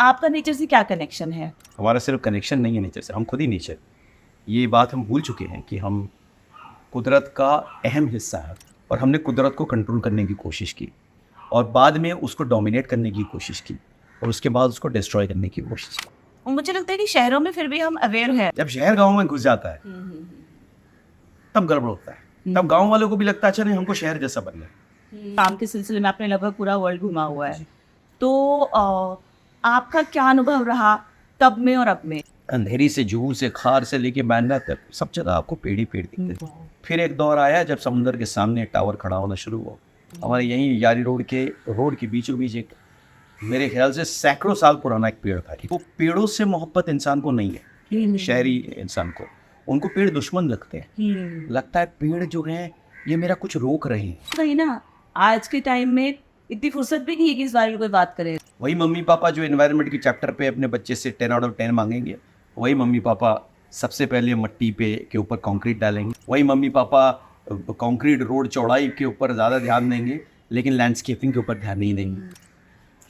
आपका नेचर से क्या कनेक्शन है? हमारा सिर्फ कनेक्शन नहीं है नेचर से, हम खुद ही नेचर। ये बात हम भूल चुके हैं कि हम कुदरत का अहम हिस्सा है और हमने कुदरत को कंट्रोल करने की कोशिश की और बाद में उसको डोमिनेट करने की कोशिश की और उसके बाद उसको डिस्ट्रॉय करने की कोशिश की। और मुझे लगता है कि शहरों में फिर भी हम अवेयर हैं। जब शहर गाँव में घुस जाता है तब गड़बड़ होता है, तब गाँव वालों को भी लगता है अच्छा नहीं हमको शहर जैसा बनना है। काम के सिलसिले में आपने लगभग पूरा वर्ल्ड घुमा हुआ है, तो आपका क्या अनुभव रहा तब में और अब में? अंधेरी से जुहू से खार से लेके बांद्रा तक सब जगह आपको पेड़ ही पेड़ दिखते थे। फिर एक दौर आया जब समुद्र के सामने टावर खड़ा होना शुरू हुआ। हमारे यहीं यारी रोड के बीचों बीच एक मेरे ख्याल से सैकड़ों साल पुराना एक पेड़ था। वो पेड़ों से मोहब्बत इंसान को नहीं है, शहरी इंसान को। उनको पेड़ दुश्मन लगते हैं, लगता है पेड़ जो हैं ये मेरा कुछ रोक रहे हैं। नहीं ना, आज के टाइम में इतनी फुर्सत भी नहीं है कि इस बारे में कोई बात करे। वही मम्मी पापा जो एनवायरनमेंट के चैप्टर पे अपने बच्चे से 10 आउट ऑफ 10 मांगेंगे, वही मम्मी पापा सबसे पहले मिट्टी के ऊपर कंक्रीट डालेंगे। वही मम्मी पापा कंक्रीट रोड चौड़ाई के ऊपर ज़्यादा ध्यान देंगे लेकिन लैंडस्केपिंग के ऊपर ध्यान नहीं देंगे।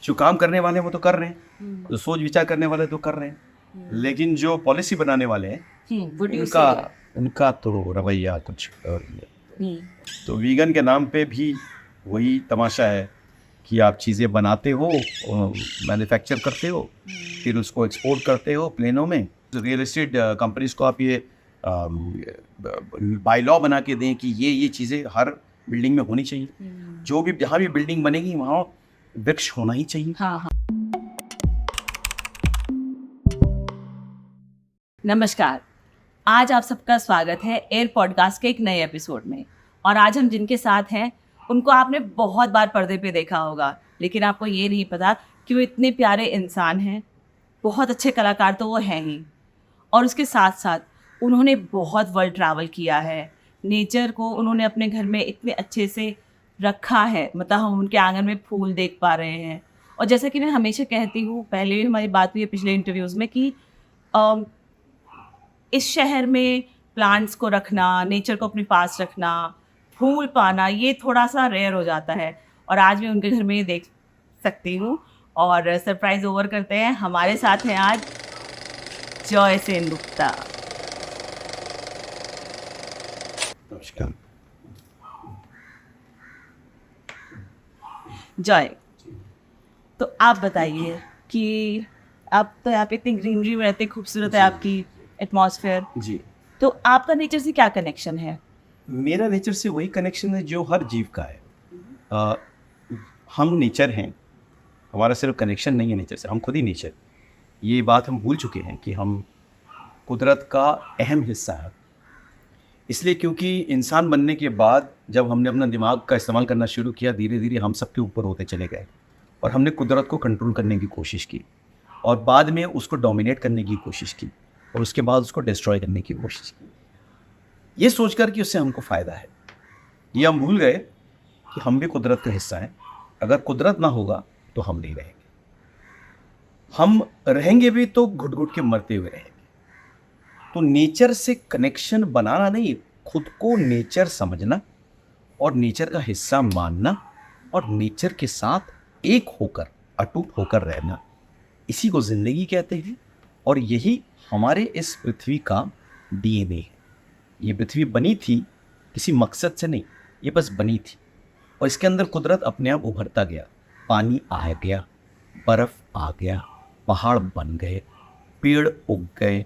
जो काम करने वाले हैं वो तो कर रहे हैं, जो सोच विचार करने वाले तो कर रहे हैं, लेकिन जो पॉलिसी बनाने वाले हैं उनका तो रवैया कुछ और है। तो वीगन के नाम पे भी वही तमाशा है कि आप चीज़ें बनाते हो, मैन्युफैक्चर करते हो, फिर उसको एक्सपोर्ट करते हो प्लेनों में। रियल एस्टेट कंपनीज को आप ये बाय लॉ बना के दें कि ये चीज़ें हर बिल्डिंग में होनी चाहिए। जो भी जहाँ भी बिल्डिंग बनेगी वहाँ वृक्ष होना ही चाहिए। हाँ। नमस्कार, आज आप सबका स्वागत है एयर पॉडकास्ट के एक नए एपिसोड में। और आज हम जिनके साथ हैं उनको आपने बहुत बार पर्दे पे देखा होगा, लेकिन आपको ये नहीं पता कि वो इतने प्यारे इंसान हैं। बहुत अच्छे कलाकार तो वो हैं ही, और उसके साथ साथ उन्होंने बहुत वर्ल्ड ट्रैवल किया है। नेचर को उन्होंने अपने घर में इतने अच्छे से रखा है, मतलब हम उनके आंगन में फूल देख पा रहे हैं। और जैसा कि मैं हमेशा कहती हूँ, पहले भी हमारी बात हुई है पिछले इंटरव्यूज़ में, कि इस शहर में प्लांट्स को रखना, नेचर को अपने पास रखना, फूल पाना, ये थोड़ा सा रेयर हो जाता है। और आज मैं उनके घर में ये देख सकती हूँ। और सरप्राइज ओवर करते हैं, हमारे साथ हैं आज जॉय सेनगुप्ता। नमस्कार। जॉय, तो आप बताइए कि आप तो यहाँ पे इतनी ग्रीनरी में रहते, खूबसूरत है आपकी एटमॉस्फेयर जी, तो आपका नेचर से क्या कनेक्शन है? मेरा नेचर से वही कनेक्शन है जो हर जीव का है। हम नेचर हैं, हमारा सिर्फ कनेक्शन नहीं है नेचर से, हम खुद ही नेचर। ये बात हम भूल चुके हैं कि हम कुदरत का अहम हिस्सा है। इसलिए क्योंकि इंसान बनने के बाद जब हमने अपना दिमाग का इस्तेमाल करना शुरू किया, धीरे धीरे हम सबके ऊपर होते चले गए और हमने कुदरत को कंट्रोल करने की कोशिश की और बाद में उसको डोमिनेट करने की कोशिश की और उसके बाद उसको डिस्ट्रॉय करने की कोशिश की, ये सोचकर कि उससे हमको फ़ायदा है। ये हम भूल गए कि हम भी कुदरत का हिस्सा हैं। अगर कुदरत ना होगा तो हम नहीं रहेंगे, हम रहेंगे भी तो घुट घुट के मरते हुए रहेंगे। तो नेचर से कनेक्शन बनाना नहीं, खुद को नेचर समझना और नेचर का हिस्सा मानना और नेचर के साथ एक होकर, अटूट होकर रहना, इसी को ज़िंदगी कहते हैं। और यही हमारे इस पृथ्वी का डीएनए है। ये पृथ्वी बनी थी किसी मकसद से नहीं, ये बस बनी थी और इसके अंदर कुदरत अपने आप उभरता गया। पानी आ गया, बर्फ़ आ गया, पहाड़ बन गए, पेड़ उग गए,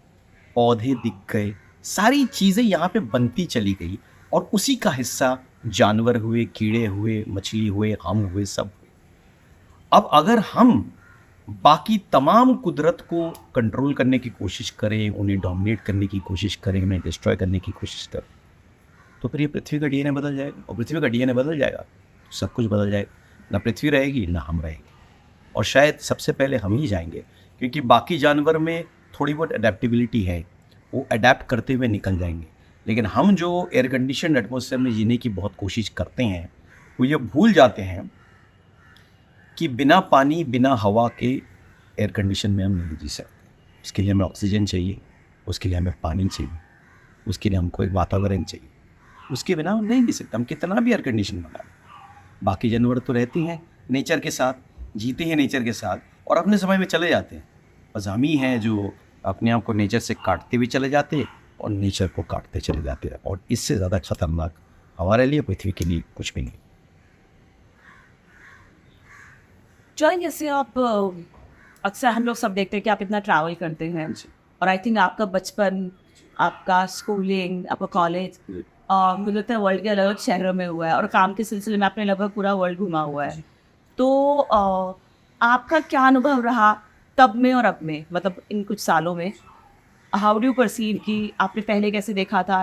पौधे दिख गए, सारी चीज़ें यहाँ पे बनती चली गई और उसी का हिस्सा जानवर हुए, कीड़े हुए, मछली हुए, हम हुए, सब हुए। अब अगर हम बाकी तमाम कुदरत को कंट्रोल करने की कोशिश करें, उन्हें डोमिनेट करने की कोशिश करें, उन्हें डिस्ट्रॉय करने की कोशिश करें, तो फिर ये पृथ्वी का डीएनए बदल जाएगा। और पृथ्वी का डीएनए बदल जाएगा तो सब कुछ बदल जाएगा। ना पृथ्वी रहेगी ना हम रहेंगे, और शायद सबसे पहले हम ही जाएंगे, क्योंकि बाकी जानवर में थोड़ी बहुत अडेप्टिबिलिटी है, वो अडेप्ट करते हुए निकल जाएंगे। लेकिन हम जो एयर कंडीशन एटमॉस्फेयर में जीने की बहुत कोशिश करते हैं, वो ये भूल जाते हैं कि बिना पानी, बिना हवा के एयर कंडीशन में हम नहीं जी सकते। उसके लिए हमें ऑक्सीजन चाहिए, उसके लिए हमें पानी चाहिए, उसके लिए हमको एक वातावरण चाहिए। उसके बिना हम नहीं जी सकते, हम कितना भी एयर कंडीशन बना लें। बाकी जानवर तो रहते हैं नेचर के साथ, जीते हैं नेचर के साथ, और अपने समय में चले जाते हैं। बस हम ही हैं जो अपने आप को नेचर से काटते हुए चले जाते हैं और नेचर को काटते चले जाते हैं, और इससे ज़्यादा खतरनाक हमारे लिए, पृथ्वी के लिए कुछ भी नहीं। जॉय, जैसे आप अक्सर हम लोग सब देखते हैं कि आप इतना ट्रैवल करते हैं, और आई थिंक आपका बचपन, आपका स्कूलिंग, आपका कॉलेज मुझे लगता है वर्ल्ड के अलग अलग शहरों में हुआ है, और काम के सिलसिले में आपने लगभग पूरा वर्ल्ड घुमा हुआ है। तो आपका क्या अनुभव रहा तब में और अब में, मतलब इन कुछ सालों में? हाउ डू परसीव कि आपने पहले कैसे देखा था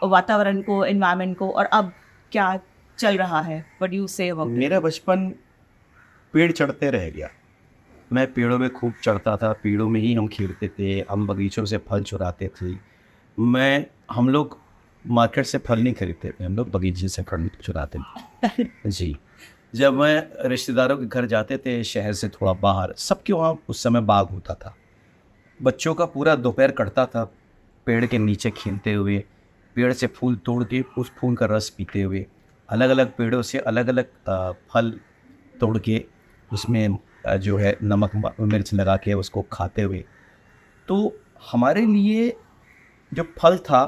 वातावरण को, एनवायरनमेंट को, और अब क्या चल रहा है? What do you say about it? मेरा बचपन पेड़ चढ़ते रह गया। मैं पेड़ों में खूब चढ़ता था, पेड़ों में ही हम खेलते थे, हम बगीचों से फल चुराते थे। हम लोग मार्केट से फल नहीं खरीदते थे, हम लोग बगीचे से फल चुराते थे। जी। जब मैं रिश्तेदारों के घर जाते थे शहर से थोड़ा बाहर, सबके वहाँ उस समय बाग होता था। बच्चों का पूरा दोपहर कटता था पेड़ के नीचे खेलते हुए, पेड़ से फूल तोड़ के उस फूल का रस पीते हुए, अलग अलग पेड़ों से अलग अलग फल तोड़ के उसमें जो है नमक मिर्च लगा के उसको खाते हुए। तो हमारे लिए जो फल था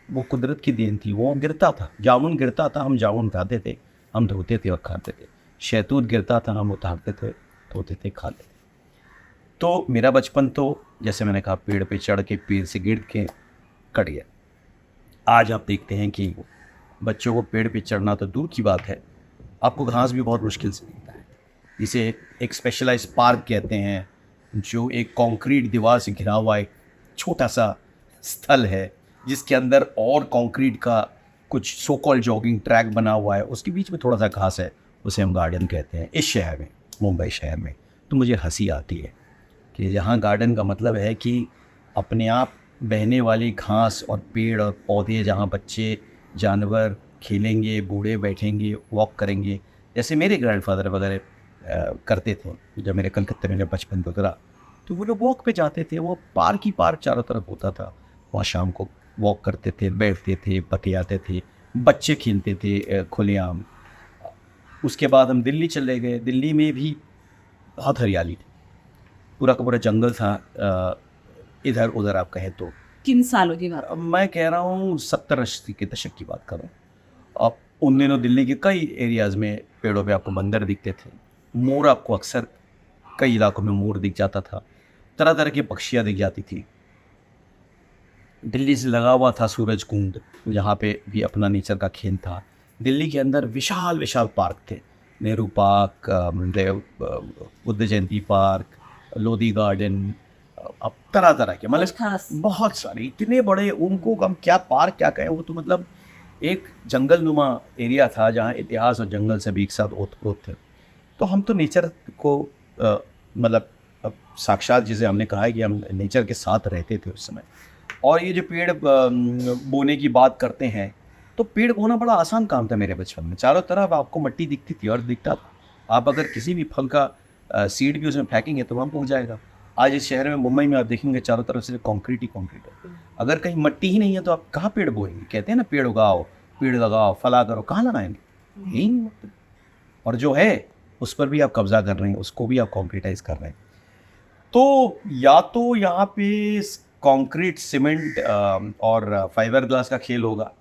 वो कुदरत की देन थी। वो गिरता था, जामुन गिरता था, हम जामुन खाते थे, हम धोते थे और खाते थे। शहतूत गिरता था, हम उतारते थे, धोते थे, खाते थे। तो मेरा बचपन तो जैसे मैंने कहा पेड़ पे चढ़ के पेड़ से गिर के कट गया। आज आप देखते हैं कि बच्चों को पेड़ पे चढ़ना तो दूर की बात है, आपको घास भी बहुत मुश्किल से मिलता है। इसे एक स्पेशलाइज पार्क कहते हैं, जो एक कंक्रीट दीवार से घिरा हुआ एक छोटा सा स्थल है, जिसके अंदर और कंक्रीट का कुछ सो कॉल्ड जॉगिंग ट्रैक बना हुआ है, उसके बीच में थोड़ा सा घास है, उसे हम गार्डन कहते हैं। इस शहर में, मुंबई शहर में, तो मुझे हंसी आती है कि यहाँ गार्डन का मतलब है कि अपने आप बहने वाली घास और पेड़ और पौधे, जहाँ बच्चे जानवर खेलेंगे, बूढ़े बैठेंगे, वॉक करेंगे, जैसे मेरे ग्रैंडफादर वगैरह करते थे। जब मेरे कलकत्ते में बचपन गुजरा तो वो लोग वॉक पे जाते थे, वो पार्क ही पार्क चारों तरफ होता था, वहाँ शाम को वॉक करते थे, बैठते थे, बतियाते थे, बच्चे खेलते थे खुलेआम। उसके बाद हम दिल्ली चले गए। दिल्ली में भी बहुत हरियाली थी, पूरा का पूरा जंगल था। इधर उधर आप कहें तो किन सालों की बात? अब मैं कह रहा हूँ 70-80 के दशक की बात कर रहा हूँ। अब उन दिनों दिल्ली के कई एरियाज़ में पेड़ों पे आपको बंदर दिखते थे, मोर आपको अक्सर कई इलाकों में मोर दिख जाता था, तरह तरह की पक्षियाँ दिख जाती थी। दिल्ली से लगा हुआ था सूरज कुंड, जहाँ पे भी अपना नेचर का खेल था। दिल्ली के अंदर विशाल विशाल पार्क थे, Nehru park, Buddha Jayanti park, Lodhi garden, अब तरह तरह के, मतलब खास बहुत सारे, इतने बड़े, उनको हम क्या पार्क क्या कहें, वो तो मतलब एक जंगल नुमा एरिया था जहाँ इतिहास और जंगल से भी एक साथ ओतप्रोत थे। तो हम तो नेचर को मतलब अब साक्षात, जिसे हमने कहा है कि हम नेचर के साथ रहते थे उस समय। और ये जो पेड़ बोने की बात करते हैं, तो पेड़ बोना बड़ा आसान काम था मेरे बचपन में। चारों तरफ आपको मिट्टी दिखती थी और दिखता था, आप अगर किसी भी फल का सीड भी उसमें फेंकेंगे तो वहाँ पहुँच जाएगा। आज इस शहर में, मुंबई में आप देखेंगे चारों तरफ से कंक्रीट ही कंक्रीट है। अगर कहीं मिट्टी ही नहीं है तो आप कहाँ पेड़ बोएंगे? कहते हैं ना, पेड़ उगाओ, पेड़ लगाओ, फला करो, कहाँ लगाएंगे? यही नहीं होता। और जो है उस पर भी आप कब्जा कर रहे हैं, उसको भी आप कॉन्क्रीटाइज कर रहे हैं। तो या तो यहाँ पे कंक्रीट, सीमेंट और फाइबर ग्लास का खेल होगा,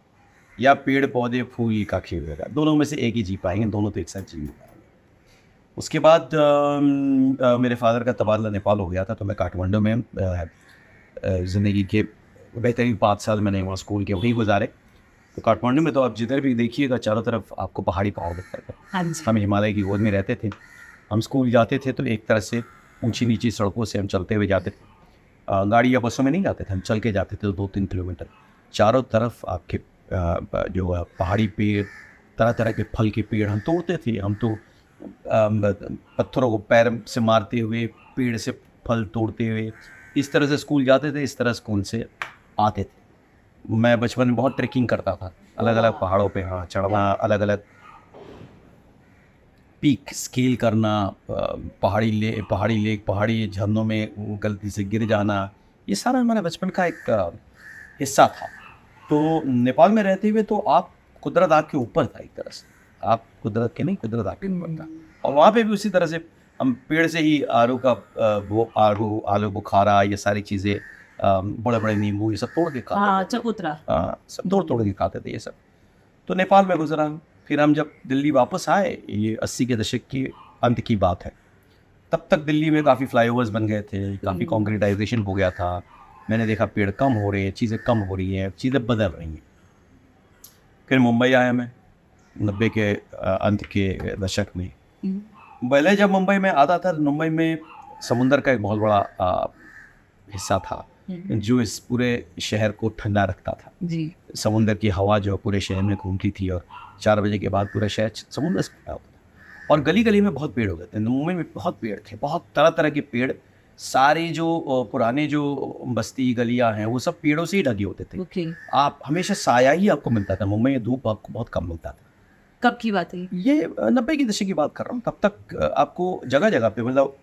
या पेड़ पौधे फूल का खेल होगा। दोनों में से एक ही जी पाएंगे, दोनों तो एक साथ जी नहीं पाएंगे। उसके बाद मेरे फादर का तबादला नेपाल हो गया था, तो मैं काठमांडू में ज़िंदगी के बेहतरीन 5 साल मैंने वहाँ स्कूल के वहीं गुजारे। तो काठमांडू में तो आप जिधर भी देखिएगा चारों तरफ आपको पहाड़ी पहाड़ दिखता है। हाँ जी। हम हिमालय की गोद में रहते थे। हम स्कूल जाते थे तो एक तरह से ऊंची नीची सड़कों से हम चलते हुए जाते थे, गाड़ी या बसों में नहीं जाते थे, हम चल के जाते थे 2-3 किलोमीटर। चारों तरफ आपके जो है पहाड़ी पेड़, तरह तरह के फल के पेड़ हम तोड़ते थे। हम तो पत्थरों को पैर से मारते हुए, पेड़ से फल तोड़ते हुए इस तरह से स्कूल जाते थे, इस तरह स्कूल से आते थे। मैं बचपन में बहुत ट्रैकिंग करता था, अलग अलग पहाड़ों पे हाँ चढ़ना, अलग अलग पीक स्केल करना, पहाड़ी लेक, पहाड़ी झरनों में गलती से गिर जाना, ये सारा हमारे बचपन का एक हिस्सा था। तो नेपाल में रहते हुए तो आप, कुदरत आपके ऊपर था एक तरह से, आप कुदरत के नहीं, कुदरत आपके ऊपर था। और वहाँ पे भी उसी तरह से हम पेड़ से ही आलू का वो आलू बुखारा, ये सारी चीज़ें, बड़े बड़े नींबू, ये सब तोड़ के खाते हाँ थे। चबूतरा। सब तोड़ तोड़ के खाते थे ये सब। तो नेपाल में गुजरा। फिर हम जब दिल्ली वापस आए, ये 80 के दशक की अंत की बात है, तब तक दिल्ली में काफ़ी फ्लाईओवर्स बन गए थे, काफ़ी कॉन्क्रीटाइजेशन हो गया था। मैंने देखा पेड़ कम हो रहे हैं, चीज़ें कम हो रही हैं, चीज़ें बदल रही हैं। फिर मुंबई आया मैं 90 के अंत के दशक में। पहले जब मुंबई में आता था, मुंबई में समुंदर का एक बहुत बड़ा हिस्सा था जो इस पूरे शहर को ठंडा रखता था। जी। समुंदर की हवा जो पूरे शहर में घूमती थी, और 4 बजे के बाद पूरा शहर समुंदर से भरा होता था। और गली गली में बहुत पेड़ हो गए थे। मुंबई में बहुत पेड़ थे, बहुत तरह तरह के पेड़। सारे जो पुराने जो बस्ती गलियां हैं, वो सब पेड़ों से ही ढकी होते थे। ओके। आप हमेशा साया ही आपको मिलता था। मुंबई में धूप आपको बहुत कम मिलता था। कब की बात है? ये 90 की दशक की बात कर रहा हूँ। तब तक आपको जगह जगह पे, मतलब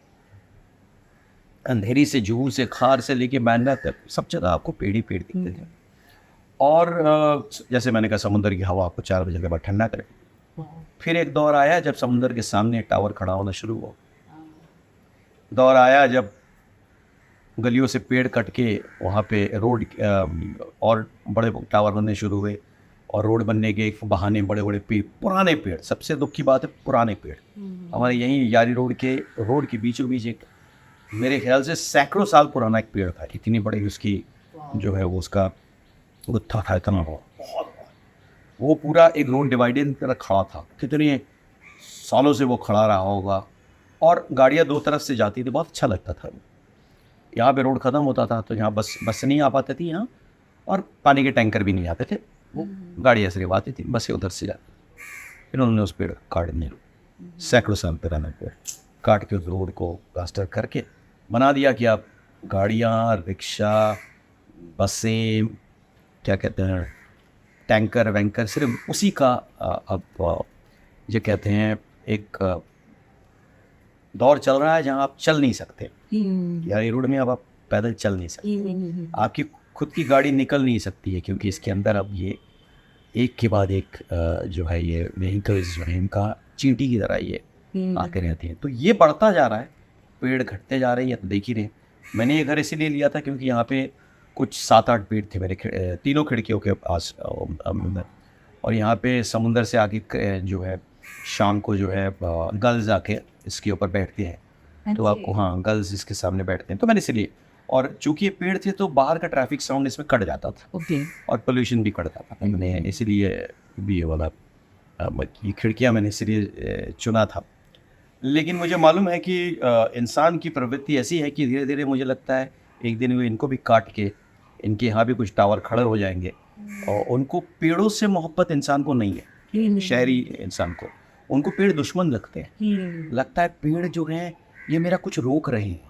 अंधेरी से जुहू से खार से लेके बांद्रा तक सब जगह आपको पेड़ ही पेड़ दिखते थे। और जैसे मैंने कहा, समुद्र की हवा आपको 4 बजे के बाद ठंडा करे। फिर एक दौर आया जब समुद्र के सामने एक टावर खड़ा होना शुरू हुआ। दौर आया जब गलियों से पेड़ कट के वहाँ पे रोड और बड़े टावर बनने शुरू हुए, और रोड बनने के एक बहाने बड़े बड़े पेड़, पुराने पेड़। सबसे दुख की बात है, पुराने पेड़। हमारे यहीं यारी रोड के बीचों बीच एक, मेरे ख्याल से सैकड़ों साल पुराना एक पेड़ था। इतनी बड़ी उसकी जो है वो उसका गुत्था था, इतना बहुत। वो पूरा एक रोड डिवाइडर की तरह खड़ा था। कितने सालों से वो खड़ा रहा होगा, और गाड़ियाँ दो तरफ से जाती थी, बहुत अच्छा लगता था। यहाँ पे रोड ख़त्म होता था तो यहाँ बस नहीं आ पाती थी यहाँ, और पानी के टैंकर भी नहीं आते थे। वो गाड़ियाँ सिर्फ आती थी, बसें उधर से जाती। फिर उन्होंने उस पेड़ काटने, सैकड़ों साल पुराना पेड़ काट के उस रोड को प्लास्टर करके बना दिया कि आप गाड़ियाँ, रिक्शा, बसें, क्या कहते हैं, टैंकर वैंकर, सिर्फ उसी का अब ये कहते हैं एक दौर चल रहा है जहाँ आप चल नहीं सकते। यार ये रोड में अब आप पैदल चल नहीं सकते। आपकी खुद की गाड़ी निकल नहीं सकती है, क्योंकि इसके अंदर अब ये एक के बाद एक जो है ये व्हीकल्स जो है, इनका चींटी की तरह ये आते रहते हैं। तो ये बढ़ता जा रहा है, पेड़ घटते जा रहे हैं, तो देख ही रहे। मैंने ये घर इसीलिए लिया था क्योंकि यहाँ पे कुछ 7-8 पेड़ थे मेरे तीनों खिड़कियों के पास अंदर। और यहाँ पे समुंदर से आके जो है शाम को जो है गल्स आके इसके ऊपर बैठते हैं। तो आपको, हाँ, गर्ल्स इसके सामने बैठते हैं। तो मैंने इसलिए, और चूंकि ये पेड़ थे तो बाहर का ट्रैफिक साउंड इसमें कट जाता था। ओके। और पोल्यूशन भी कट जाता था। मैंने इसीलिए भी ये वाला ये खिड़कियाँ मैंने इसलिए चुना था। लेकिन मुझे मालूम है कि इंसान की प्रवृत्ति ऐसी है कि धीरे धीरे मुझे लगता है एक दिन वो इनको भी काट के इनके यहाँ भी कुछ टावर खड़े हो जाएंगे। और उनको पेड़ों से मोहब्बत इंसान को नहीं है, शहरी इंसान को। उनको पेड़ दुश्मन लगते हैं। लगता है पेड़ जो हैं ये मेरा कुछ रोक रहे हैं।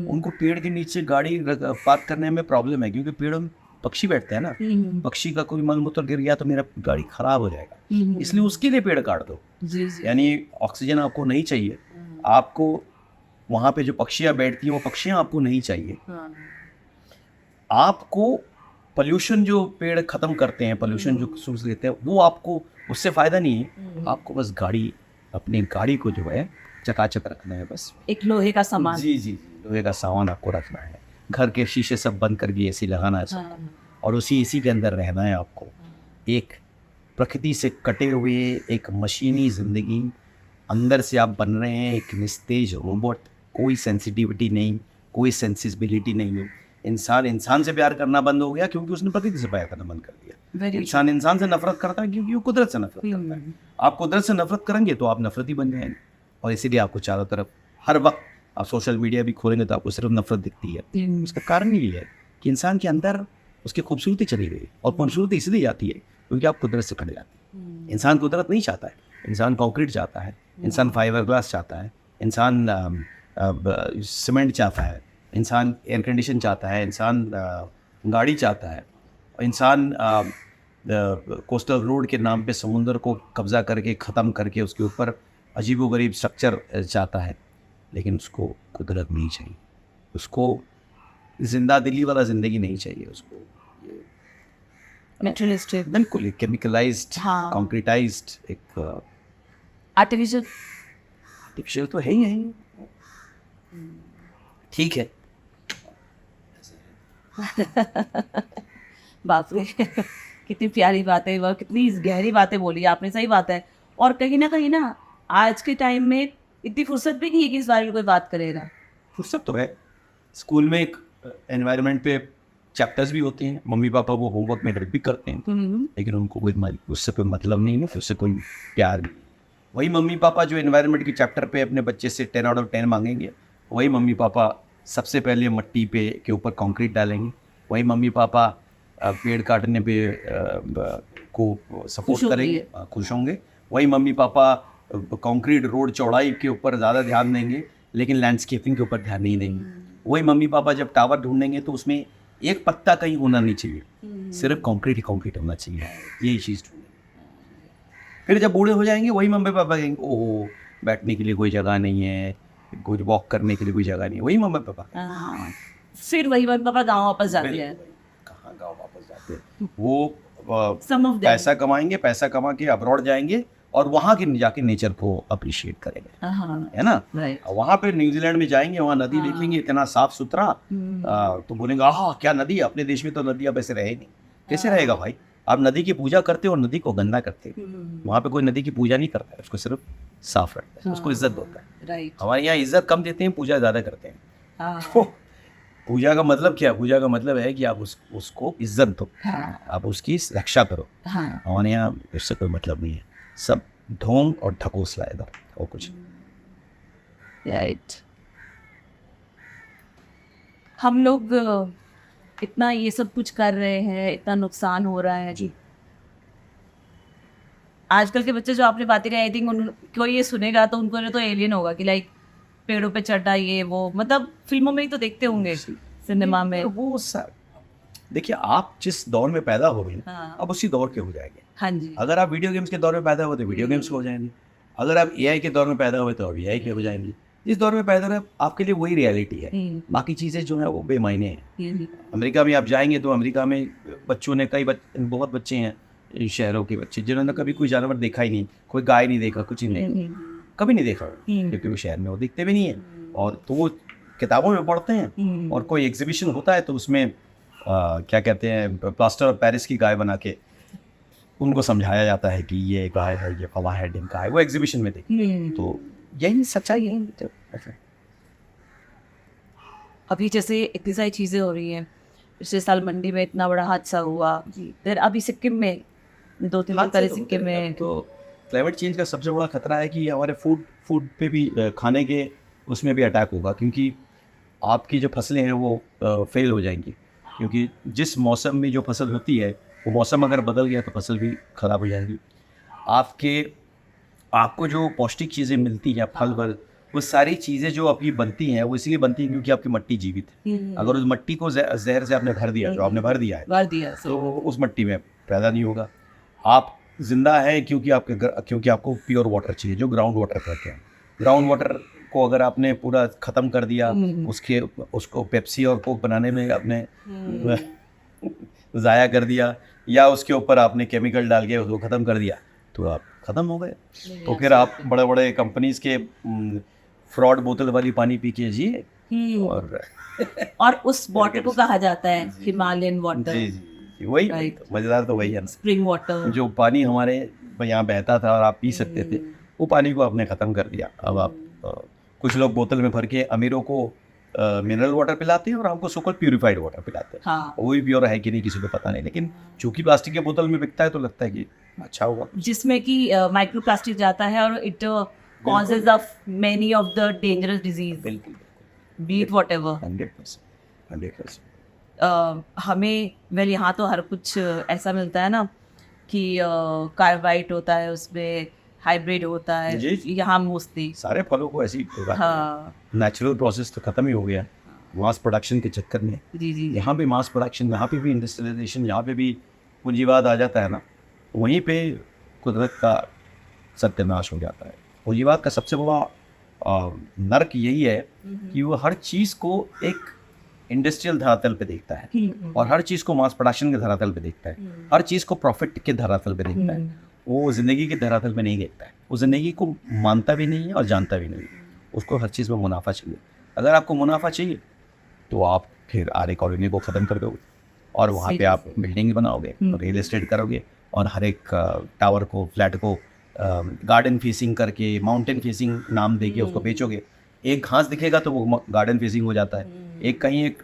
उनको पेड़ के नीचे गाड़ी पार्क करने में प्रॉब्लम है, क्योंकि पेड़ों में पक्षी बैठते हैं ना। पक्षी का कोई मलमूत्र गिर गया तो मेरा गाड़ी खराब हो जाएगा, इसलिए उसके लिए पेड़ काट दो। यानी ऑक्सीजन आपको नहीं चाहिए, आपको वहाँ पे जो पक्षियाँ बैठती हैं वो पक्षियाँ आपको नहीं चाहिए। आपको पोल्यूशन जो पेड़ ख़त्म करते हैं, पोल्यूशन जो सूख देते हैं, वो आपको उससे फ़ायदा नहीं है। आपको बस अपनी गाड़ी को जो है चकाचक रखना है, बस एक लोहे का सामान। जी, लोहे का सामान आपको रखना है। घर के शीशे सब बंद करके एसी लगाना है सबको। और उसी एसी के अंदर रहना है आपको। एक प्रकृति से कटे हुए एक मशीनी ज़िंदगी, अंदर से आप बन रहे हैं एक निस्तेज रोबोट। कोई सेंसिटिविटी नहीं, कोई सेंसिबिलिटी नहीं है। इंसान से प्यार करना बंद हो गया क्योंकि उसने प्रकृति से प्यार करना बंद कर दिया। इंसान से नफरत करता है क्योंकि वो कुदरत से नफरत करता है। आप कुदरत से नफरत करेंगे तो आप नफरती बन जाएंगे। और इसीलिए आपको चारों तरफ हर वक्त आप सोशल मीडिया भी खोलेंगे तो आपको सिर्फ नफरत दिखती है। उसका कारण ये है कि इंसान के अंदर उसकी खूबसूरती चली गई। और खूबसूरती इसलिए आती है क्योंकि आप कुदरत से कट जाते हैं। इंसान कुदरत नहीं चाहता है, इंसान कंक्रीट चाहता है, इंसान फाइबर ग्लास चाहता है, इंसान सीमेंट चाहता है, इंसान एयर कंडीशन चाहता है, इंसान गाड़ी चाहता है, इंसान कोस्टल रोड के नाम पे समुंदर को कब्जा करके ख़त्म करके उसके ऊपर अजीबोगरीब स्ट्रक्चर चाहता है। लेकिन उसको कुदरत नहीं चाहिए, उसको जिंदा दिली वाला ज़िंदगी नहीं चाहिए। उसको मटेरियलिस्टिक, बिल्कुल केमिकलाइज्ड, कंक्रीटाइज्ड, एक आर्टिफिशियल तो है ही ठीक है। बाप रे कितनी प्यारी बातें और कितनी गहरी बातें बोली आपने, सही बात है। और कहीं ना आज के टाइम में इतनी फुर्सत भी नहीं है कि इस बारे में कोई बात करेगा। फुर्सत तो है, स्कूल में एक एनवायरनमेंट पे चैप्टर्स भी होते हैं, मम्मी पापा वो होमवर्क में हेल्प भी करते हैं, लेकिन उनको कोई उससे कोई मतलब नहीं है, उससे कोई प्यार नहीं। वही मम्मी पापा जो एनवायरनमेंट के चैप्टर पे अपने बच्चे से 10 आउट ऑफ 10 मांगेंगे, वही मम्मी पापा सबसे पहले मट्टी पे के ऊपर कंक्रीट डालेंगे, वही मम्मी पापा पेड़ काटने पे को सपोर्ट करेंगे, खुश होंगे। वही मम्मी पापा कंक्रीट रोड चौड़ाई के ऊपर ज़्यादा ध्यान देंगे, लेकिन लैंडस्केपिंग के ऊपर ध्यान नहीं देंगे। वही मम्मी पापा जब टावर ढूंढेंगे तो उसमें एक पत्ता कहीं होना नहीं चाहिए, सिर्फ कंक्रीट ही कंक्रीट होना चाहिए, यही चीज़ ढूंढेंगे। फिर जब बूढ़े हो जाएंगे वही मम्मी पापा कहेंगे ओह बैठने के लिए कोई जगह नहीं है, कुछ वॉक करने के लिए कोई जगह नहीं है, वही मम्मी पापा। फिर वही मम्मी पापा गाँव वापस जाते हैं। कहाँ गाँव वापस जाते हैं, वो पैसा कमाएंगे, पैसा कमा के अब्रॉड जाएंगे और वहाँ के जाके नेचर को अप्रिशिएट करेंगे, है ना। वहाँ पे न्यूजीलैंड में जाएंगे, वहाँ नदी देखेंगे इतना साफ सुथरा, तो बोलेंगे आह क्या नदी, अपने देश में तो नदी अब ऐसे रहे नहीं। कैसे रहेगा भाई, आप नदी की पूजा करते हो और नदी को गंदा करते हो। वहाँ पे कोई नदी की पूजा नहीं करता है, उसको सिर्फ साफ रखता है, उसको इज्जत होता है। हमारे यहाँ इज्जत कम देते हैं, पूजा ज़्यादा करते हैं। पूजा का मतलब क्या, पूजा का मतलब है कि आप उसको इज्जत दो, आप उसकी रक्षा करो। हमारे यहाँ इससे कोई मतलब नहीं है, सब ढोंग और ढकोस लाएगा और कुछ। राइट। हम लोग इतना ये सब कुछ कर रहे हैं, इतना नुकसान हो रहा है जी। आजकल के बच्चे जो आपने बातें कही, आई थिंक उनको ये सुनेगा तो उनको तो एलियन होगा कि लाइक पेड़ों पे चढ़ना, ये वो, मतलब फिल्मों में ही तो देखते होंगे, सिनेमा में। वो देखिए आप जिस दौर में पैदा हो गए अब उसी दौर के हो जाएंगे। हाँ जी। अगर आप वीडियो गेम्स के दौर में पैदा हुए तो वीडियो गेम्स के हो जाएंगे, अगर आप एआई के दौर में पैदा हुए तो एआई के हो जाएंगे। जिस दौर में पैदा हुए आपके लिए वही रियलिटी है, बाकी चीज़ें जो है वो बेमायने हैं। अमेरिका में आप जाएंगे तो अमेरिका में बच्चों ने बहुत बच्चे हैं शहरों के बच्चे जिन्होंने कभी कोई जानवर देखा ही नहीं, कोई गाय नहीं देखा, कुछ नहीं, कभी नहीं देखा, क्योंकि वो शहर में वो दिखते भी नहीं है। और तो वो किताबों में पढ़ते हैं, और कोई एग्जीबिशन होता है तो उसमें क्या कहते हैं प्लास्टर ऑफ पेरिस की गाय बना के उनको समझाया जाता है कि ये गाय है, ये फला है, ढिमका है, वो एग्जीबिशन में देखते। तो यही सच्चाई है। अभी जैसे इतनी सारी चीज़ें हो रही हैं, पिछले साल मंडी में इतना बड़ा हादसा हुआ, फिर अभी सिक्किम में 2-3 दिन पहले सिक्किम में। तो क्लाइमेट चेंज का सबसे बड़ा खतरा है कि हमारे फूड पे भी, खाने के उसमें भी अटैक होगा, क्योंकि आपकी जो फसलें हैं वो फेल हो जाएंगी, क्योंकि जिस मौसम में जो फसल होती है वो मौसम अगर बदल गया तो फसल भी ख़राब हो जाएगी। आपको जो पौष्टिक चीज़ें मिलती हैं, फल वल, वो सारी चीज़ें जो आपकी बनती हैं वो इसलिए बनती हैं क्योंकि आपकी मिट्टी जीवित है। अगर उस मिट्टी को जहर से आपने भर दिया, जो आपने भर दिया है, तो उस मिट्टी में पैदा नहीं होगा। आप जिंदा है क्योंकि आपको प्योर वाटर चाहिए, जो ग्राउंड वाटर कहते हैं। ग्राउंड वाटर को अगर आपने पूरा ख़त्म कर दिया, उसको पेप्सी और कोक बनाने में आपने ज़ाया कर दिया, या उसके ऊपर आपने केमिकल डाल के उसको ख़त्म कर दिया, तो आप ख़त्म हो गए। तो फिर आप बड़े बड़े कंपनीज के फ्रॉड बोतल वाली पानी पी के जिए, और उस वाटर को कहा जाता है हिमालयन वाटर। जी, वही मज़ेदार तो वही है ना, स्प्रिंग वाटर। जो पानी हमारे यहाँ बहता था और आप पी सकते थे, वो पानी को आपने ख़त्म कर दिया। अब आप कुछ लोग बोतल में भर के अमीरों को मिनरल वाटर पिलाते हैं और हमको सोकल प्यूरिफाइड वाटर पिलाते हैं। वो भी प्योर है कि नहीं किसी को पता नहीं, लेकिन चूंकि प्लास्टिक के बोतल में बिकता है तो लगता है कि अच्छा होगा, जिसमें कि माइक्रो प्लास्टिक जाता है और it causes of many of the dangerous disease, beat whatever. 100%। हमें यहाँ तो हर कुछ ऐसा मिलता है ना कि कार्बाइड होता है, उसमें हाइब्रिड होता है। यहाँ मोस्टली सारे फलों को ऐसी नेचुरल प्रोसेस तो खत्म ही हो गया मास प्रोडक्शन के चक्कर में। यहाँ पे मास प्रोडक्शन, यहाँ पे भी इंडस्ट्रियलाइजेशन, यहाँ पे भी पूंजीवाद आ जाता है ना, वहीं पे कुदरत का सत्यानाश हो जाता है। पूंजीवाद का सबसे बड़ा नर्क यही है कि वो हर चीज़ को एक इंडस्ट्रियल धरातल पे देखता है और हर चीज़ को मास प्रोडक्शन के धरातल पे देखता है, हर चीज़ को प्रॉफिट के धरातल पे देखता है। वो ज़िंदगी के धरातल पे नहीं देखता है, वो ज़िंदगी को मानता भी नहीं है और जानता भी नहीं है, उसको हर चीज़ में मुनाफा चाहिए। अगर आपको मुनाफा चाहिए तो आप फिर आर्य कॉलोनी को ख़त्म कर दोगे और वहाँ पे आप बिल्डिंग बनाओगे, रियल एस्टेट करोगे और हर एक टावर को, फ्लैट को गार्डन फेसिंग करके, माउंटेन फेसिंग नाम देके उसको बेचोगे। एक घास दिखेगा तो वो गार्डन फेसिंग हो जाता है, एक कहीं एक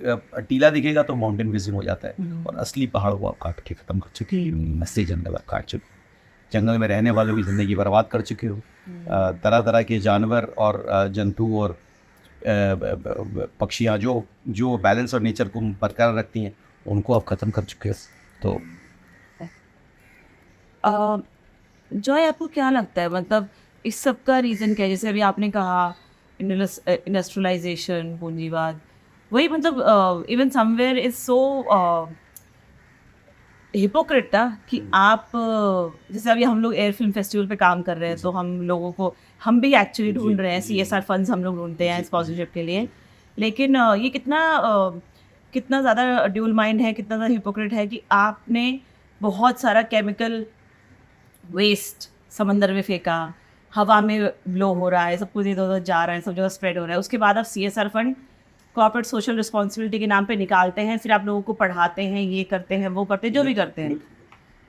टीला दिखेगा तो माउंटेन फेसिंग हो जाता है, और असली पहाड़ को आप काट के ख़त्म कर चुके हो, असली जंगल आप काट चुके हो, जंगल में रहने वालों की ज़िंदगी बर्बाद कर चुके हो। तरह तरह के जानवर और जंतु और पक्षियाँ जो बैलेंस और नेचर को बरकरार रखती हैं, उनको आप ख़त्म कर चुके हो। तो जॉय, आपको क्या लगता है, मतलब इस सब का रीज़न क्या है? जैसे अभी आपने कहा इंडस्ट्रियलाइजेशन, पूंजीवाद, वही मतलब even somewhere is so hypocrite था कि आप जैसे अभी हम लोग एयर फिल्म फेस्टिवल पे काम कर रहे हैं, तो हम लोगों को, हम भी एक्चुअली ढूंढ रहे हैं CSR फंड्स, हम लोग ढूंढते हैं स्पॉन्सरशिप के लिए, लेकिन ये कितना ज़्यादा ड्यूल माइंड है, कितना ज़्यादा हिपोक्रेट है कि आपने बहुत सारा केमिकल वेस्ट समंदर में फेंका, हवा में ब्लो हो रहा है, सब कुछ इधर उधर जा रहा है, सब जगह स्प्रेड हो रहा है, उसके बाद आप CSR fund corporate social responsibility के नाम पे निकालते हैं, फिर आप लोगों को पढ़ाते हैं, ये करते हैं, वो करते हैं, जो भी करते हैं।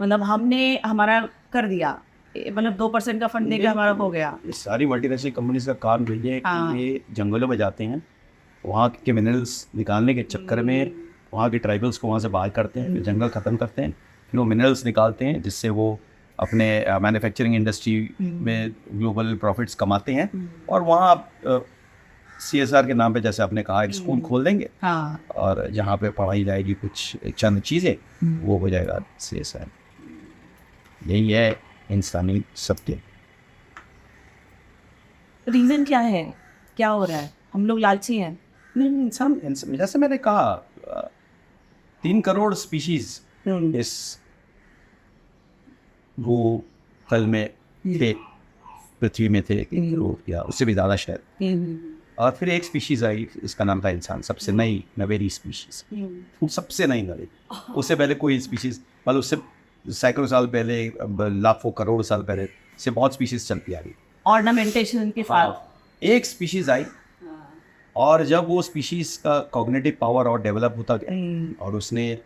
मतलब हमने हमारा कर दिया, मतलब 2% का फंड देकर हमारा हो गया। ये सारी मल्टीनेशनल कंपनीज का काम यही है कि ये जंगलों में जाते हैं, वहाँ के मिनरल्स निकालने के चक्कर में वहाँ के ट्राइबल्स को वहाँ से बाहर करते हैं, फिर जंगल ख़त्म करते हैं, फिर वो मिनरल्स निकालते हैं जिससे वो अपने मैन्युफैक्चरिंग इंडस्ट्री में ग्लोबल प्रॉफिट्स कमाते हैं, और वहाँ आप CSR के नाम पे, जैसे आपने कहा, एक स्कूल खोल देंगे, और जहाँ पे पढ़ाई जाएगी कुछ चंद चीज़ें, वो हो जाएगा CSR। यही है इंसानी सत्य। रीज़न क्या है, क्या हो रहा है? हम लोग लालची हैं। नहीं, इंसान जैसे मैंने कहा 3 करोड़ स्पीशीज इस वो कल में थे, पृथ्वी में थे, या उससे भी ज़्यादा शायद, और फिर एक स्पीशीज़ आई, इसका नाम था इंसान, सबसे नई नवेली स्पीशीज़, सबसे नई नवेली। उससे पहले कोई स्पीशीज़, मतलब उससे सैकड़ों साल पहले, लाखों करोड़ साल पहले से बहुत स्पीशीज़ चलती आ रही। ऑर्नामेंटेशन के साथ एक स्पीशीज़ आई, और जब वो स्पीशीज़ का कॉग्निटिव पावर और डेवलप होता गया और उसने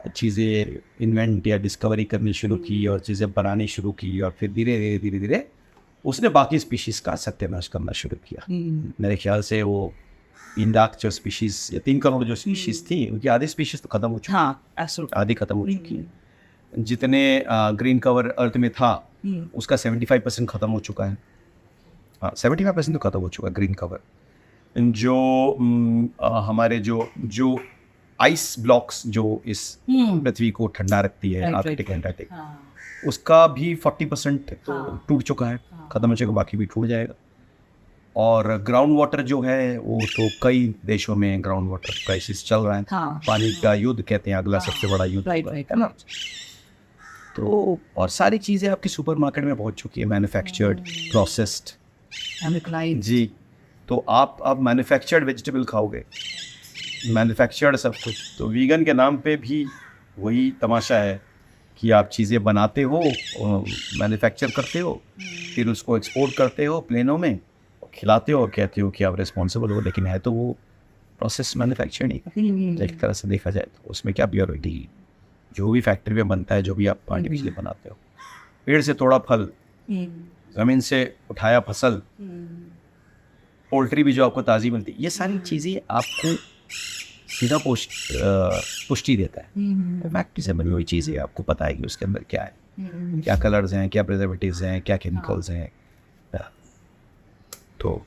चीज़ें इन्वेंट या डिस्कवरी करनी शुरू की और चीज़ें बनानी शुरू की, और फिर धीरे धीरे उसने बाकी स्पीशीज़ का सत्यानाश करना शुरू किया। मेरे ख्याल से वो 3 लाख जो स्पीशीज़ या 3 करोड़ जो स्पीशीज़ थी, उनकी आधी स्पीशीज़ तो ख़त्म हो चुकी है, आधी ख़त्म हो चुकी है। जितने ग्रीन कवर अर्थ में था, उसका 75% ख़त्म हो चुका है। हाँ, 75% तो ख़त्म हो चुका है ग्रीन कवर। जो हमारे जो आइस ब्लॉक्स जो इस पृथ्वी को ठंडा रखती है, आर्कटिक एंटार्कटिक, उसका भी 40% तो टूट चुका है, ख़त्म हो चुका, बाकी भी टूट जाएगा। और ग्राउंड वाटर जो है, वो तो कई देशों में ग्राउंड वाटर क्राइसिस चल रहा है, पानी का युद्ध कहते हैं, अगला सबसे बड़ा युद्ध है ना। तो और सारी चीज़ें आपकी सुपरमार्केट में पहुंच चुकी है, मैन्युफैक्चर्ड, प्रोसेस्ड जी। तो आप अब मैन्युफैक्चर्ड वेजिटेबल खाओगे, मैन्युफैक्चर्ड सब कुछ। तो वीगन के नाम पे भी वही तमाशा है कि आप चीज़ें बनाते हो, मैन्युफैक्चर करते हो, फिर उसको एक्सपोर्ट करते हो प्लेनों में, खिलाते हो और कहते हो कि आप रिस्पॉन्सिबल हो, लेकिन है तो वो प्रोसेस मैन्युफैक्चर नहीं। एक तरह से देखा जाए तो उसमें क्या प्योरिटी, जो भी फैक्ट्री में बनता है, जो भी आप आर्टिफिशियल बनाते हो, पेड़ से तोड़ा फल, ज़मीन से उठाया फसल, पोल्ट्री भी जो आपको ताज़ी मिलती है, ये सारी चीज़ें आपको सीधा पुष्टि देता है। फैक्ट्री से बनी हुई चीज़ें आपको पता है कि उसके अंदर क्या है, क्या कलर्स हैं, क्या प्रिजर्वेटिव्स हैं, क्या केमिकल्स हैं। तो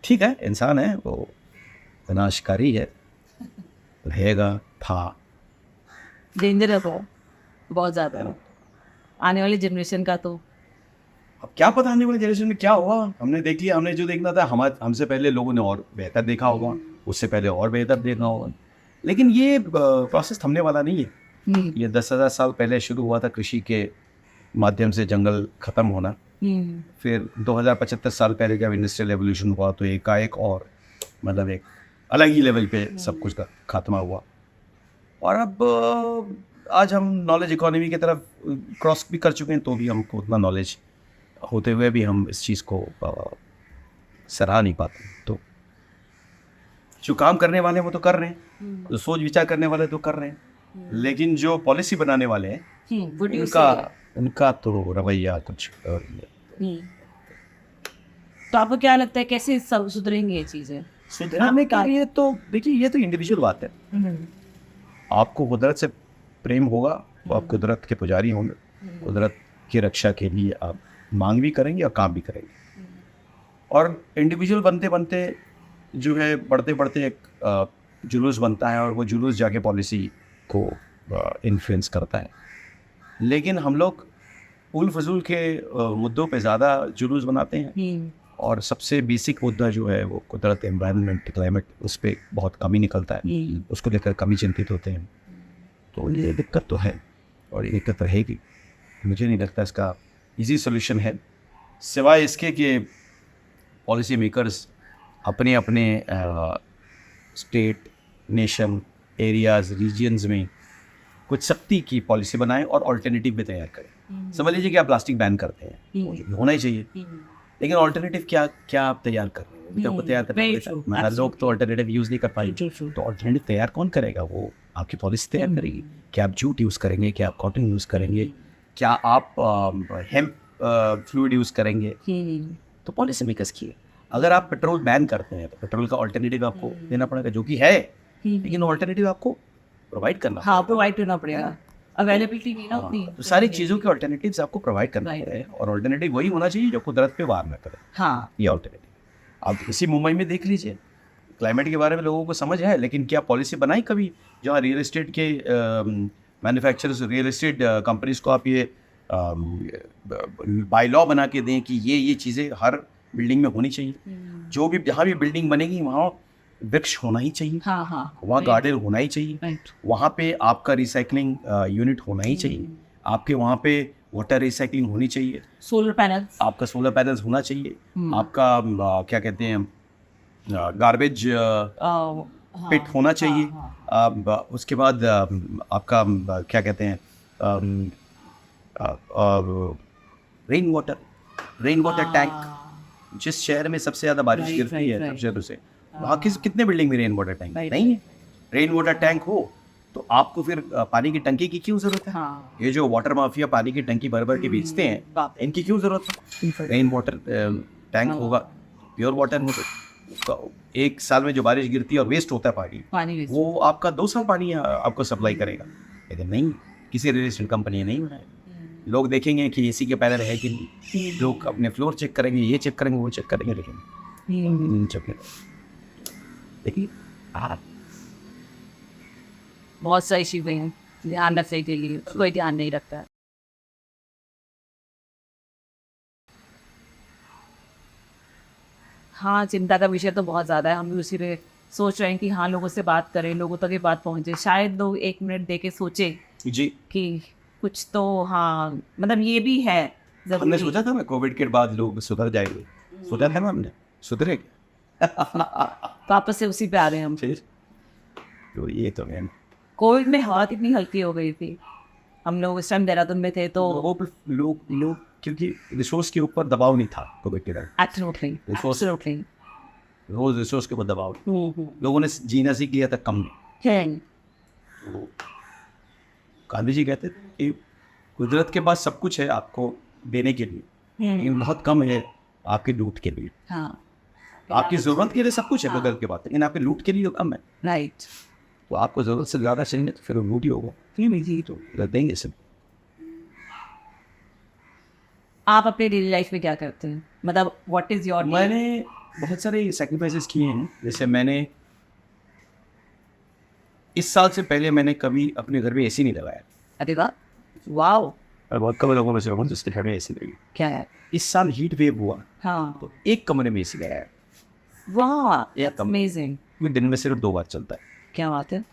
ठीक है, इंसान है वो विनाशकारी है, रहेगा, था, डेंजर है वो बहुत ज़्यादा। आने वाली जनरेशन का तो अब क्या पता आने वाली जनरेशन में क्या होगा। हमने देख लिया, हमने जो देखना था, हमसे पहले लोगों ने और बेहतर देखा होगा, उससे पहले और बेहतर देखा होगा, लेकिन ये प्रोसेस थमने वाला नहीं है। ये 10,000 साल पहले शुरू हुआ था कृषि के माध्यम से जंगल ख़त्म होना, फिर 2075 साल पहले जब इंडस्ट्रियल रेवोल्यूशन हुआ तो एकाएक और मतलब एक अलग ही लेवल पे सब कुछ का खात्मा हुआ। और अब आज हम नॉलेज इकोनॉमी की तरफ क्रॉस भी कर चुके हैं, तो भी हमको उतना नॉलेज होते हुए भी हम इस चीज़ को सराह नहीं पाते। तो जो काम करने वाले हैं वो तो कर रहे हैं, जो सोच विचार करने वाले तो कर रहे हैं, लेकिन जो पॉलिसी बनाने वाले हैं उनका तो रवैया कुछ और ही है। तो आपको क्या लगता है कैसे सब सुधरेंगे ये चीज़ें? सुधरने के लिए तो देखिए ये तो इंडिविजुअल बात है। आपको कुदरत से प्रेम होगा तो आप कुदरत के पुजारी होंगे, कुदरत की रक्षा के लिए आप मांग भी करेंगे और काम भी करेंगे। और इंडिविजुअल बनते बनते जो है बढ़ते बढ़ते एक जुलूस बनता है और वो जुलूस जाके पॉलिसी को इन्फ्लुएंस करता है। लेकिन हम लोग उल फजूल के मुद्दों पे ज़्यादा जुलूस बनाते हैं और सबसे बेसिक मुद्दा जो है वो कुदरत, एनवायरनमेंट, क्लाइमेट, उस पर बहुत कमी निकलता है, उसको लेकर कमी चिंतित होते हैं। तो ये दिक्कत तो है और ये दिक्कत रहेगी। मुझे नहीं लगता इसका इजी सोल्यूशन है, सिवाय इसके कि पॉलिसी मेकर्स अपने अपने स्टेट, नेशन, एरियाज़, रीजन्स में कुछ सख्ती की पॉलिसी बनाएं और ऑल्टरनेटिव भी तैयार करें। समझ लीजिए कि आप प्लास्टिक बैन करते हैं, होना ही चाहिए, लेकिन ऑल्टरनेटिव क्या आप तैयार कर रहे हैं? आपको तैयार करना लोग तो ऑल्टरनेटिव यूज़ नहीं कर पाएंगे, तो ऑल्टरनेटिव तैयार कौन करेगा? वो आपकी पॉलिसी तैयार करेगी। क्या आप जूट यूज़ करेंगे, क्या आप कॉटन यूज़ करेंगे, क्या आप हेम्प फ्लूइड यूज़ करेंगे? तो पॉलिसी मेकर्स की है। अगर आप पेट्रोल बैन करते हैं तो पेट्रोल का ऑल्टरनेटिव आपको देना पड़ेगा, जो कि है, लेकिन ऑल्टरनेटिव आपको प्रोवाइड करना, हाँ, प्रोवाइड करना पड़ेगा। अवेलेबिलिटी नहीं ना उतनी, तो सारी चीज़ों के ऑल्टरनेटिव्स आपको प्रोवाइड करना है और ऑल्टरनेटिव वही होना चाहिए जो कुदरत पे वार न करे। हाँ, ये ऑल्टरनेटिव आप इसी मुंबई में देख लीजिए, क्लाइमेट के बारे में लोगों को समझ है, लेकिन क्या पॉलिसी बनाई कभी जहाँ रियल एस्टेट के मैन्युफैक्चरर्स, रियल एस्टेट कंपनीज को आप ये बाय लॉ बना के दें कि ये चीज़ें हर बिल्डिंग में होनी चाहिए, जो भी जहाँ भी बिल्डिंग बनेगी वहाँ वृक्ष होना ही चाहिए, वहाँ गार्डन होना ही चाहिए, वहाँ पे आपका रिसाइकलिंग यूनिट होना ही चाहिए, आपके वहाँ पे वाटर रिसाइकलिंग होनी चाहिए, सोलर पैनल, आपका सोलर पैनल्स होना चाहिए, आपका क्या कहते हैं गार्बेज पिट होना चाहिए, उसके बाद आपका क्या कहते हैं रेन वाटर टैंक। जिस शहर में सबसे ज़्यादा बारिश गिरती है सब शहरों से, वहाँ कितने बिल्डिंग में रेन वाटर टैंक नहीं है? रेन वाटर टैंक हो तो आपको फिर पानी की टंकी की क्यों ज़रूरत है? ये जो वाटर माफिया पानी की टंकी भर भर के बेचते हैं, इनकी क्यों ज़रूरत है? रेन वाटर टैंक होगा, प्योर वाटर हो तो एक साल में जो बारिश गिरती है और वेस्ट होता है पानी वो आपका 2 साल पानी आपको सप्लाई करेगा। लेकिन नहीं, किसी रियल एस्टेट कंपनी ने नहीं बनाया। लोग देखेंगे कि एसी के पैनल है कि नहीं, लोग अपने फ्लोर चेक करेंगे, ये चेक करेंगे, वो चेक करेंगे, लेकिन देखिए बहुत सारी चीज़ें हैं ध्यान रखने के लिए, कोई ध्यान नहीं रखता है। हाँ, चिंता का विषय तो बहुत ज़्यादा है। हम भी उसी पे सोच रहे हैं कि हाँ, लोगों से बात करें, लोगों तक ये बात पहुँचे, शायद लोग 1 मिनट दे के सोचे जी कि कुछ तो, हाँ, मतलब ये भी है। हमने सोचा था ना कोविड के बाद लोग सुधर जाएंगे, सोचा था ना हमने, सुधरे वापस से उसी पे आ रहे हैं हम। तो ये तो है, कोविड में हवा कितनी हल्की हो गई थी, हम लोग इस टाइम देहरादून में थे तो लोग क्योंकि रिसोर्स के ऊपर दबाव नहीं था कोविड के दौरान, एब्सोल्युटली रोज रिसोर्स के ऊपर दबाव, लोगों ने जीना सीख लिया था कम में। गांधी जी कहते थे कि कुदरत के पास सब कुछ है आपको देने के लिए, लेकिन बहुत कम है आपकी लूट के लिए। आपकी ज़रूरत के लिए सब कुछ है कुदरत के पास, लेकिन आपकी लूट के लिए तो कम है। राइट, तो आपको ज़रूरत से ज़्यादा चाहिए तो फिर लूट ही होगा, तो देंगे सब। आप अपने डेली लाइफ में क्या करते हैं, मतलब व्हाट इज़ योर? मैंने बहुत सारे सेक्रीफाइसेस किए हैं। जैसे मैंने इस साल से पहले मैंने कभी अपने घर में एसी नहीं लगाया। अरे वाह, बहुत कम लोगों में से हूँ जिसके घर में एसी लगी। क्या है? इस साल हीट वेव हुआ, हाँ, तो एक कमरे में एसी लगाया। वाह, अमेजिंग। दिन में सिर्फ 2 बार चलता है। क्या बात है।